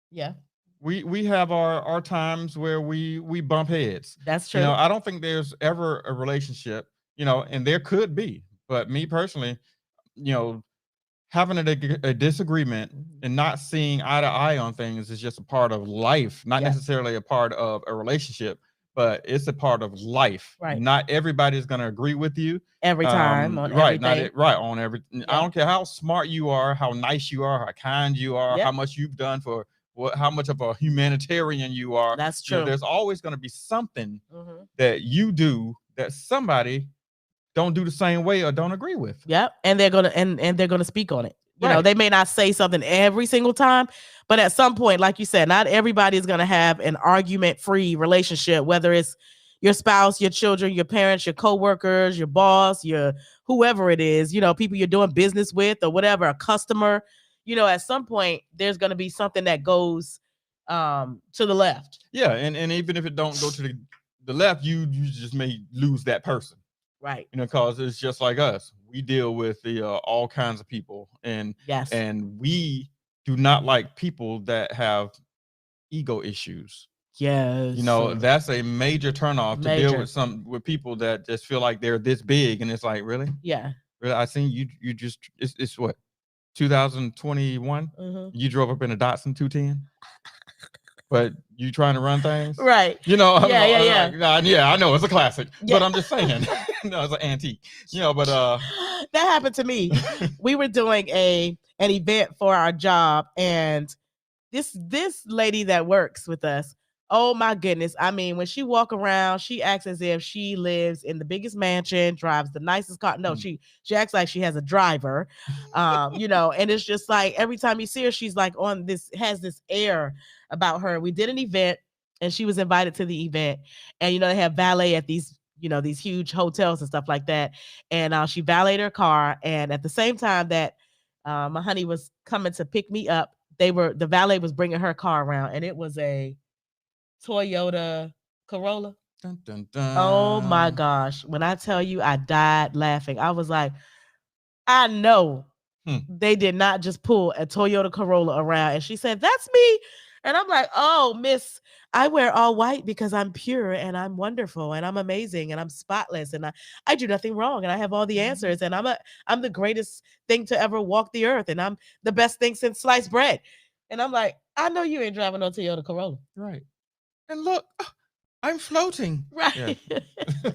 yeah, we have our times where we bump heads. That's true. I don't think there's ever a relationship, and there could be, but me personally, having a disagreement and not seeing eye to eye on things is just a part of life, not necessarily a part of a relationship, but it's a part of life. Right. Not everybody's going to agree with you every time on right. everything. On everything. I don't care how smart you are, how nice you are, how kind you are, how much you've done for how much of a humanitarian you are. That's true. There's always going to be something that you do that somebody don't do the same way or don't agree with. Yep. And they're gonna and they're gonna speak on it. They may not say something every single time, but at some point, like you said, not everybody is gonna have an argument-free relationship, whether it's your spouse, your children, your parents, your co-workers, your boss, your whoever it is, people you're doing business with or whatever, a customer. At some point there's gonna be something that goes to the left. Yeah, and even if it don't go to the left, you just may lose that person. Right. Because it's just like us. We deal with the all kinds of people, and we do not like people that have ego issues. Yes. That's a major turnoff to deal with people that just feel like they're this big, and it's like, really? Yeah. Really? I seen you just it's what 2021. You drove up in a Datsun 210. But you trying to run things, right? Yeah. I know it's a classic, but I'm just saying, no, it's an antique. But that happened to me. We were doing an event for our job, and this lady that works with us, oh my goodness! I mean, when she walk around, she acts as if she lives in the biggest mansion, drives the nicest car. No, she acts like she has a driver, and it's just like every time you see her, she's like has this air about her. We did an event and she was invited to the event, and they have valet at these these huge hotels and stuff like that, and she valeted her car, and at the same time that my honey was coming to pick me up, the valet was bringing her car around, and it was a Toyota Corolla. Dun, dun, dun. Oh my gosh, when I tell you I died laughing. I was like, I know they did not just pull a Toyota Corolla around. And she said, that's me. And I'm like, oh, miss, I wear all white because I'm pure and I'm wonderful and I'm amazing and I'm spotless and I do nothing wrong and I have all the answers and I'm the greatest thing to ever walk the earth and I'm the best thing since sliced bread. And I'm like, I know you ain't driving no Toyota Corolla. Right. And look, I'm floating. Right. Yeah.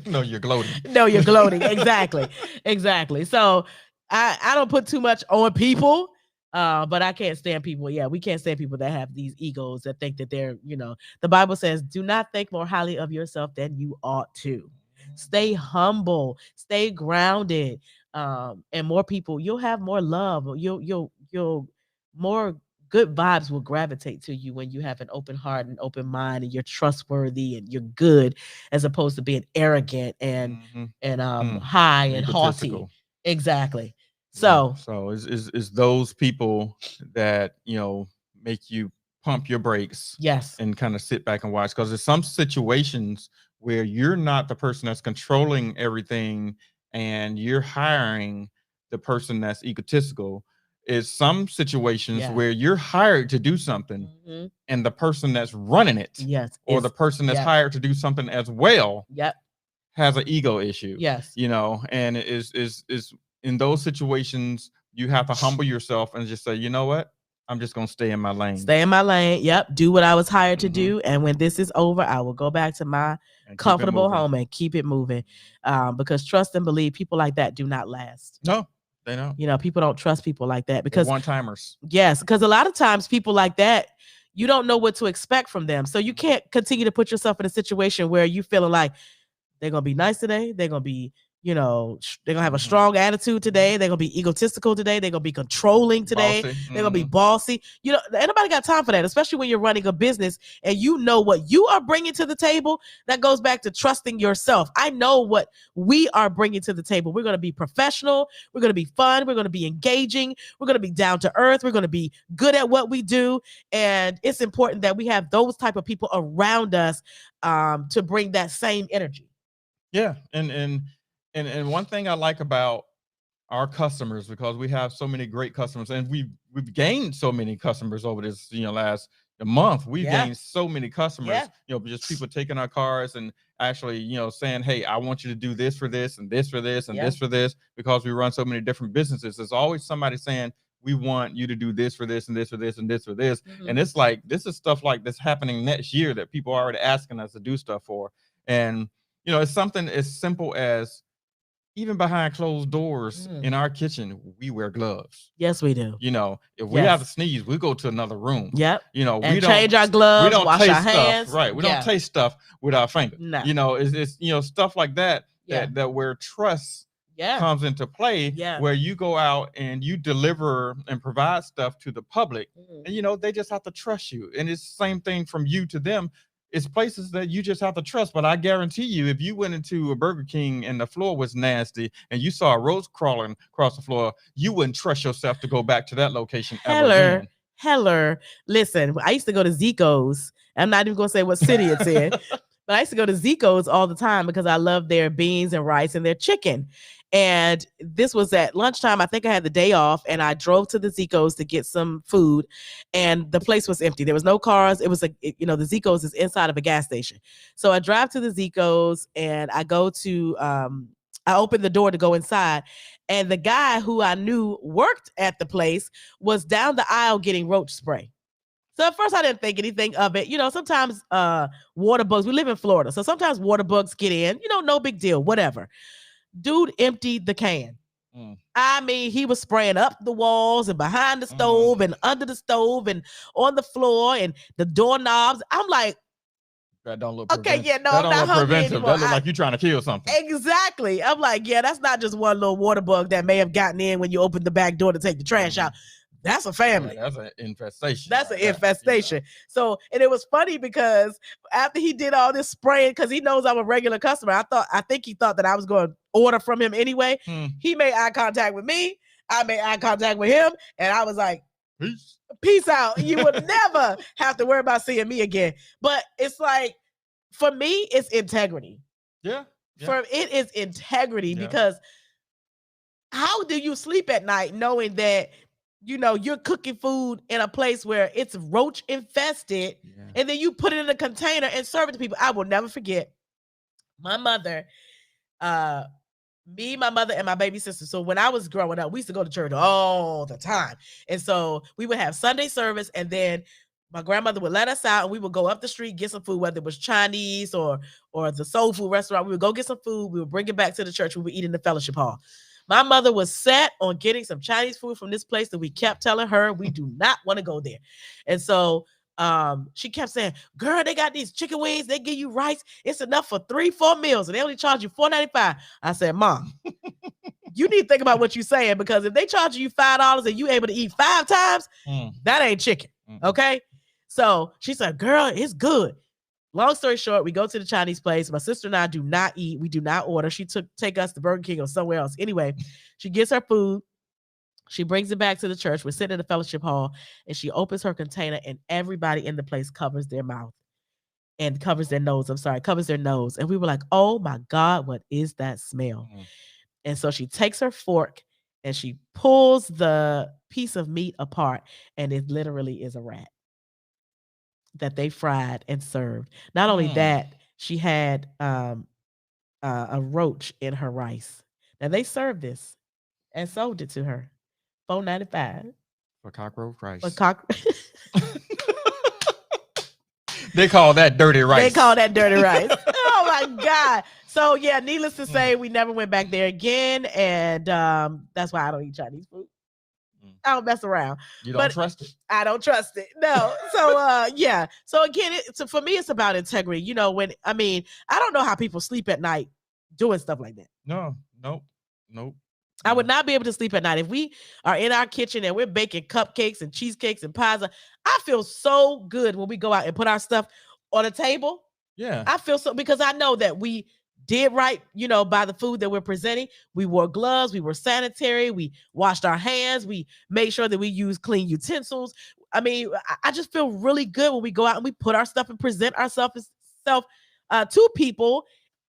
No, you're gloating. No, you're gloating. Exactly. So I don't put too much on people. But I can't stand people. Yeah, we can't stand people that have these egos that think that they're, the Bible says, do not think more highly of yourself than you ought to. Stay humble, stay grounded. And more people, you'll have more love. You'll more good vibes will gravitate to you when you have an open heart and open mind and you're trustworthy and you're good, as opposed to being arrogant and high and haughty. Egotistical. Exactly. Yeah. So It's those people that make you pump your brakes yes, and kind of sit back and watch, because there's some situations where you're not the person that's controlling everything and you're hiring the person that's egotistical. Is some situations Yeah. where you're hired to do something Mhm. and the person that's running it, Yes, or is- the person that's yep. hired to do something as well, Yep. has an ego issue. Yes. And it is in those situations you have to humble yourself and just say, you know what, I'm just gonna stay in my lane. Stay in my lane. Yep. Do what I was hired to Mhm. do. And when this is over, I will go back to my And keep it comfortable moving. home and keep it moving. Because trust and believe, people like that do not last. No, they don't. People don't trust people like that They're because one-timers. yes, because a lot of times people like that, you don't know what to expect from them. So you can't continue to put yourself in a situation where you feeling like they're gonna be nice today. They're gonna be, they're gonna have a strong attitude today. They're gonna be egotistical today. They're gonna be controlling today. Bossy. They're gonna be bossy. Anybody got time for that, especially when you're running a business and you know what you are bringing to the table. That goes back to trusting yourself. I know what we are bringing to the table. We're gonna be professional. We're gonna be fun. We're gonna be engaging. We're gonna be down to earth. We're gonna be good at what we do, and it's important that we have those type of people around us to bring that same energy. Yeah, and one thing I like about our customers, because we have so many great customers, and we've gained so many customers over this last month. We've Yeah. gained so many customers. Yeah. Just people taking our cars and actually saying, hey, I want you to do this for this and this for this and Yeah. this for this, because we run so many different businesses. There's always somebody saying, we want you to do this for this and this for this and this for this. Mhm. And it's like, this is stuff like this happening next year that people are already asking us to do stuff for. And it's something as simple as, even behind closed doors in our kitchen, we wear gloves. Yes, we do. If we have to sneeze, we go to another room. Yep. We And don't change our gloves, we don't wash taste our stuff, hands. right? We Yeah. don't taste stuff with our finger. No. It's stuff like that Yeah. that where trust Yeah. comes into play. Yeah. Where you go out and you deliver and provide stuff to the public, Mhm. and they just have to trust you. And it's the same thing from you to them. It's places that you just have to trust. But I guarantee you, if you went into a Burger King and the floor was nasty and you saw a roach crawling across the floor, you wouldn't trust yourself to go back to that location ever again. Heller. Listen, I used to go to Zico's. I'm not even going to say what city it's in, but I used to go to Zico's all the time because I love their beans and rice and their chicken. And this was at lunchtime. I think I had the day off, and I drove to the Zico's to get some food, and the place was empty. There was no cars. It was the Zico's is inside of a gas station. So I drive to the Zico's, and I go to, I opened the door to go inside, and the guy who I knew worked at the place was down the aisle getting roach spray. So at first I didn't think anything of it. Sometimes water bugs, we live in Florida, so sometimes water bugs get in, no big deal, whatever. Dude emptied the can. I mean, he was spraying up the walls and behind the stove and under the stove and on the floor and the doorknobs. I'm like, that don't look okay, preventive. yeah, no, that I'm don't not look hungry preventive. anymore. That look like you're trying to kill something. Exactly. I'm like, yeah, that's not just one little water bug that may have gotten in when you opened the back door to take the trash out. That's a family. Yeah, that's an infestation. That's an infestation. So, and it was funny because after he did all this spraying, because he knows I'm a regular customer, I think he thought that I was going to order from him anyway. He made eye contact with me. I made eye contact with him, and I was like, peace out. You would never have to worry about seeing me again. But it's like, for me, it's integrity. Yeah. It is integrity because how do you sleep at night knowing that you're cooking food in a place where it's roach infested, and then you put it in a container and serve it to people? I will never forget my mother, me, my mother, and my baby sister. So when I was growing up, we used to go to church all the time. And so we would have Sunday service, and then my grandmother would let us out, and we would go up the street, get some food, whether it was Chinese or the soul food restaurant. We would go get some food. We would bring it back to the church. We would eat in the fellowship hall. My mother was set on getting some Chinese food from this place that we kept telling her we do not want to go there. And so she kept saying, girl, they got these chicken wings. They give you rice. It's enough for 3-4 meals, and they only charge you $4.95. I said, Mom, you need to think about what you're saying, because if they charge you $5 and you able to eat 5 times, that ain't chicken. Okay. So she said, girl, it's good. Long story short, we go to the Chinese place. My sister and I do not eat. We do not order. She take us to Burger King or somewhere else. Anyway, she gets her food. She brings it back to the church. We're sitting in the fellowship hall, and she opens her container, and everybody in the place covers their mouth and covers their nose. Covers their nose. And we were like, oh my God, what is that smell? And so she takes her fork and she pulls the piece of meat apart, and it literally is a rat that they fried and served. Not only that, she had a roach in her rice. Now they served this and sold it to her, $4.95 For cockroach rice. for They call that dirty rice. They call that dirty rice. Oh my God. So yeah, needless to say, we never went back there again, and that's why I don't eat Chinese food. I don't mess around. You don't trust it? I don't trust it. No. So yeah. So again, for me, it's about integrity. You know, I don't know how people sleep at night doing stuff like that. Nope. I would not be able to sleep at night if we are in our kitchen and we're baking cupcakes and cheesecakes and pies. I feel so good when we go out and put our stuff on a table. Yeah. I feel so, because I know that we did right, you know, by the food that we're presenting. We wore gloves, we were sanitary, we washed our hands, we made sure that we use clean utensils. I mean, I just feel really good when we go out and we put our stuff and present ourselves to people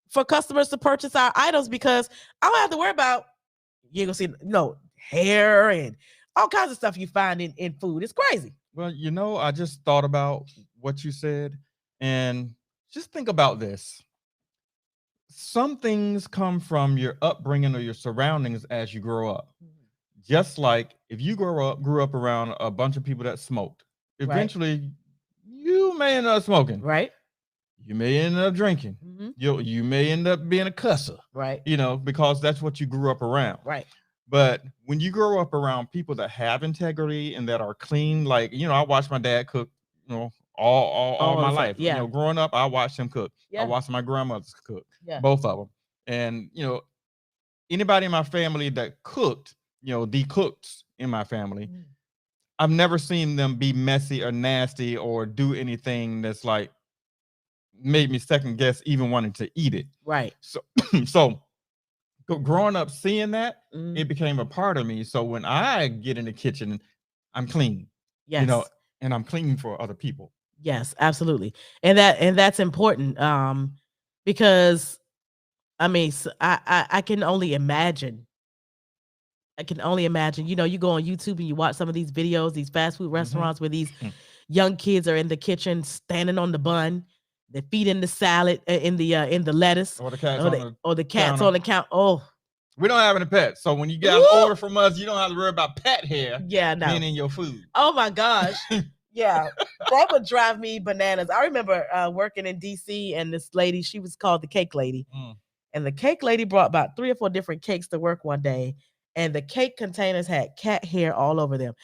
for customers to purchase our items, because I don't have to worry about, you're gonna see, hair and all kinds of stuff you find in food. It's crazy. Well, I just thought about what you said, and just think about this. Some things come from your upbringing or your surroundings as you grow up. Just like if you grew up around a bunch of people that smoked, eventually you may end up smoking. Right. You may end up drinking. You may end up being a cusser. Right. Because that's what you grew up around. Right. But when you grow up around people that have integrity and that are clean, like, I watched my dad cook, all my life. Yeah. Growing up, I watched him cook. Yeah. I watched my grandmothers cook. Yeah. Both of them. And, anybody in my family that cooked, the cooks in my family, I've never seen them be messy or nasty or do anything that's like made me second guess even wanting to eat it. Right. So growing up seeing that, it became a part of me. So when I get in the kitchen, I'm clean. Yes. And I'm clean for other people. Yes, absolutely. And that's important. Because I can only imagine. You go on YouTube and you watch some of these videos, these fast food restaurants where these young kids are in the kitchen standing on the bun, they're feeding the salad in the lettuce, or the cats on the counter. Oh, we don't have any pets, so when you get an order from us, you don't have to worry about pet hair. Yeah, no. Being in your food. Oh my gosh. Yeah, that would drive me bananas. I remember working in DC, and this lady, she was called the Cake Lady. And the Cake Lady brought about 3 or 4 different cakes to work one day, and the cake containers had cat hair all over them.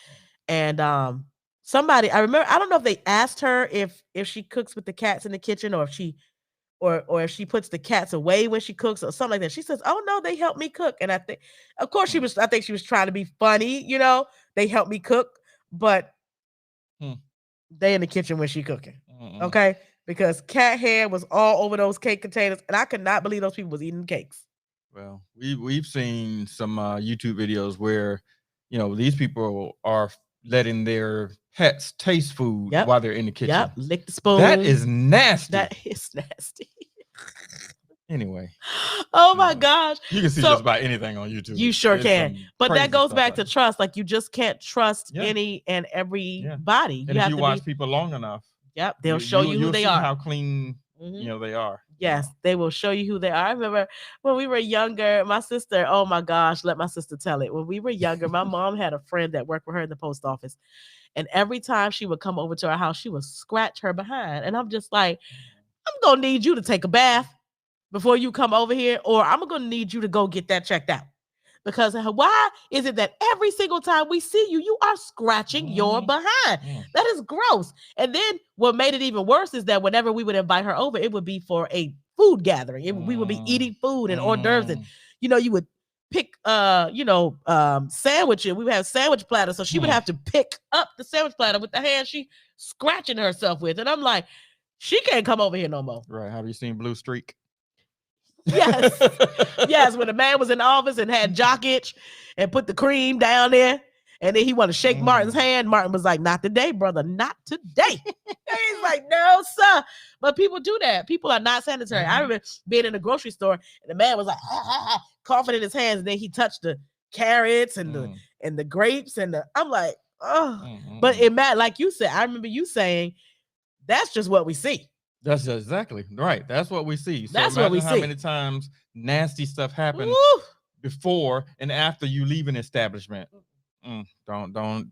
And somebody, I remember, I don't know if they asked her if she cooks with the cats in the kitchen, or if she puts the cats away when she cooks or something like that. She says, "Oh no, they help me cook." And I think she was trying to be funny, they help me cook, but they in the kitchen when she cooking. Okay. Because cat hair was all over those cake containers, and I could not believe those people was eating cakes. Well, we've seen some YouTube videos where, these people are letting their pets taste food while they're in the kitchen. Yep, lick the spoon. That is nasty. That is nasty. Anyway. Oh my gosh. You can see just about anything on YouTube. You sure can. But that goes back to trust. Like, you just can't trust any and everybody. And if you watch people long enough, they'll show you who they are. How clean they are. Yes, they will show you who they are. I remember when we were younger, my sister, oh my gosh, let my sister tell it. When we were younger, my mom had a friend that worked for her in the post office. And every time she would come over to our house, she would scratch her behind. And I'm just like, I'm going to need you to take a bath before you come over here, or I'm going to need you to go get that checked out. Because why is it that every single time we see you, you are scratching your behind? That is gross. And then what made it even worse is that whenever we would invite her over, it would be for a food gathering. We would be eating food and hors d'oeuvres, and you would pick sandwiches. We would have sandwich platters, so she would have to pick up the sandwich platter with the hand she scratching herself with. And I'm like, she can't come over here no more. Right. Have you seen Blue Streak? Yes. Yes, when the man was in the office and had jock itch and put the cream down there, and then he wanted to shake Martin's hand. Martin was like, not today, brother, not today. And he's like, no, sir. But people do that. People are not sanitary. I remember being in the grocery store, and the man was like, coughing in his hands, and then he touched the carrots and the grapes, and I'm like, oh. But it matters, like you said, I remember you saying, that's just what we see. That's exactly right. That's what we see. So That's what we how see. many times nasty stuff happens Woo! before and after you leave an establishment. Don't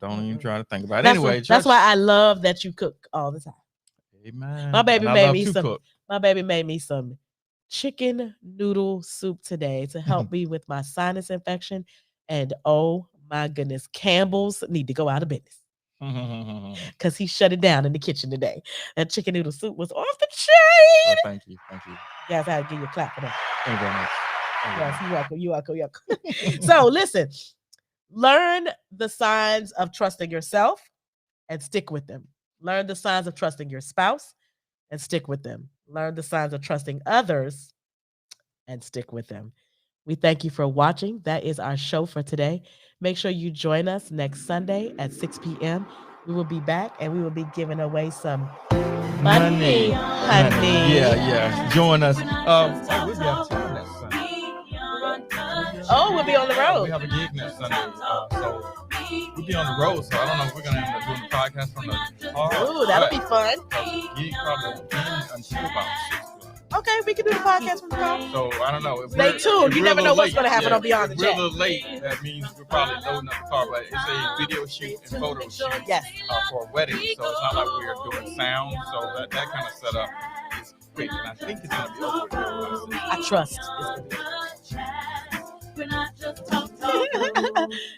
even try to think about it. That's Anyway, that's why I love that you cook all the time. Amen. My baby And I made love me to some. cook. My baby made me some chicken noodle soup today to help me with my sinus infection. And oh my goodness, Campbell's need to go out of business because he shut it down in the kitchen today. That chicken noodle soup was off the chain. Oh, thank you. Guys, I had to give you a clap for that. Thank you very much. Yes, you're welcome. So listen, learn the signs of trusting yourself and stick with them. Learn the signs of trusting your spouse and stick with them. Learn the signs of trusting others and stick with them. We thank you for watching. That is our show for today. Make sure you join us next Sunday at 6 p.m. We will be back and we will be giving away some money. Honey. Yeah. Join us. We'll be out of town next Sunday. Oh, we'll be on the road. We have a gig next Sunday. So we'll be on the road. So I don't know if we're going to end up doing the podcast from the car. Ooh, that'll be fun. The gig probably won't end until about 6 o'clock. Okay, we can do the podcast from the car. So I don't know. Stay tuned. You never know what's going to happen on Beyond the Chat. If we're a Chat. little late, that means we're probably loading up the car. But it's a video shoot and photo shoot Yes. for a wedding. So it's not like we're doing sound. So that kind of setup is quick. And I think it's going to be over with. I trust.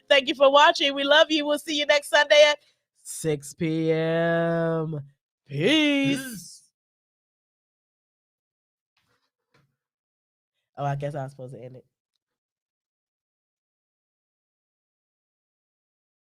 Thank you for watching. We love you. We'll see you next Sunday at 6 p.m. Peace. Oh, I guess I was supposed to end it.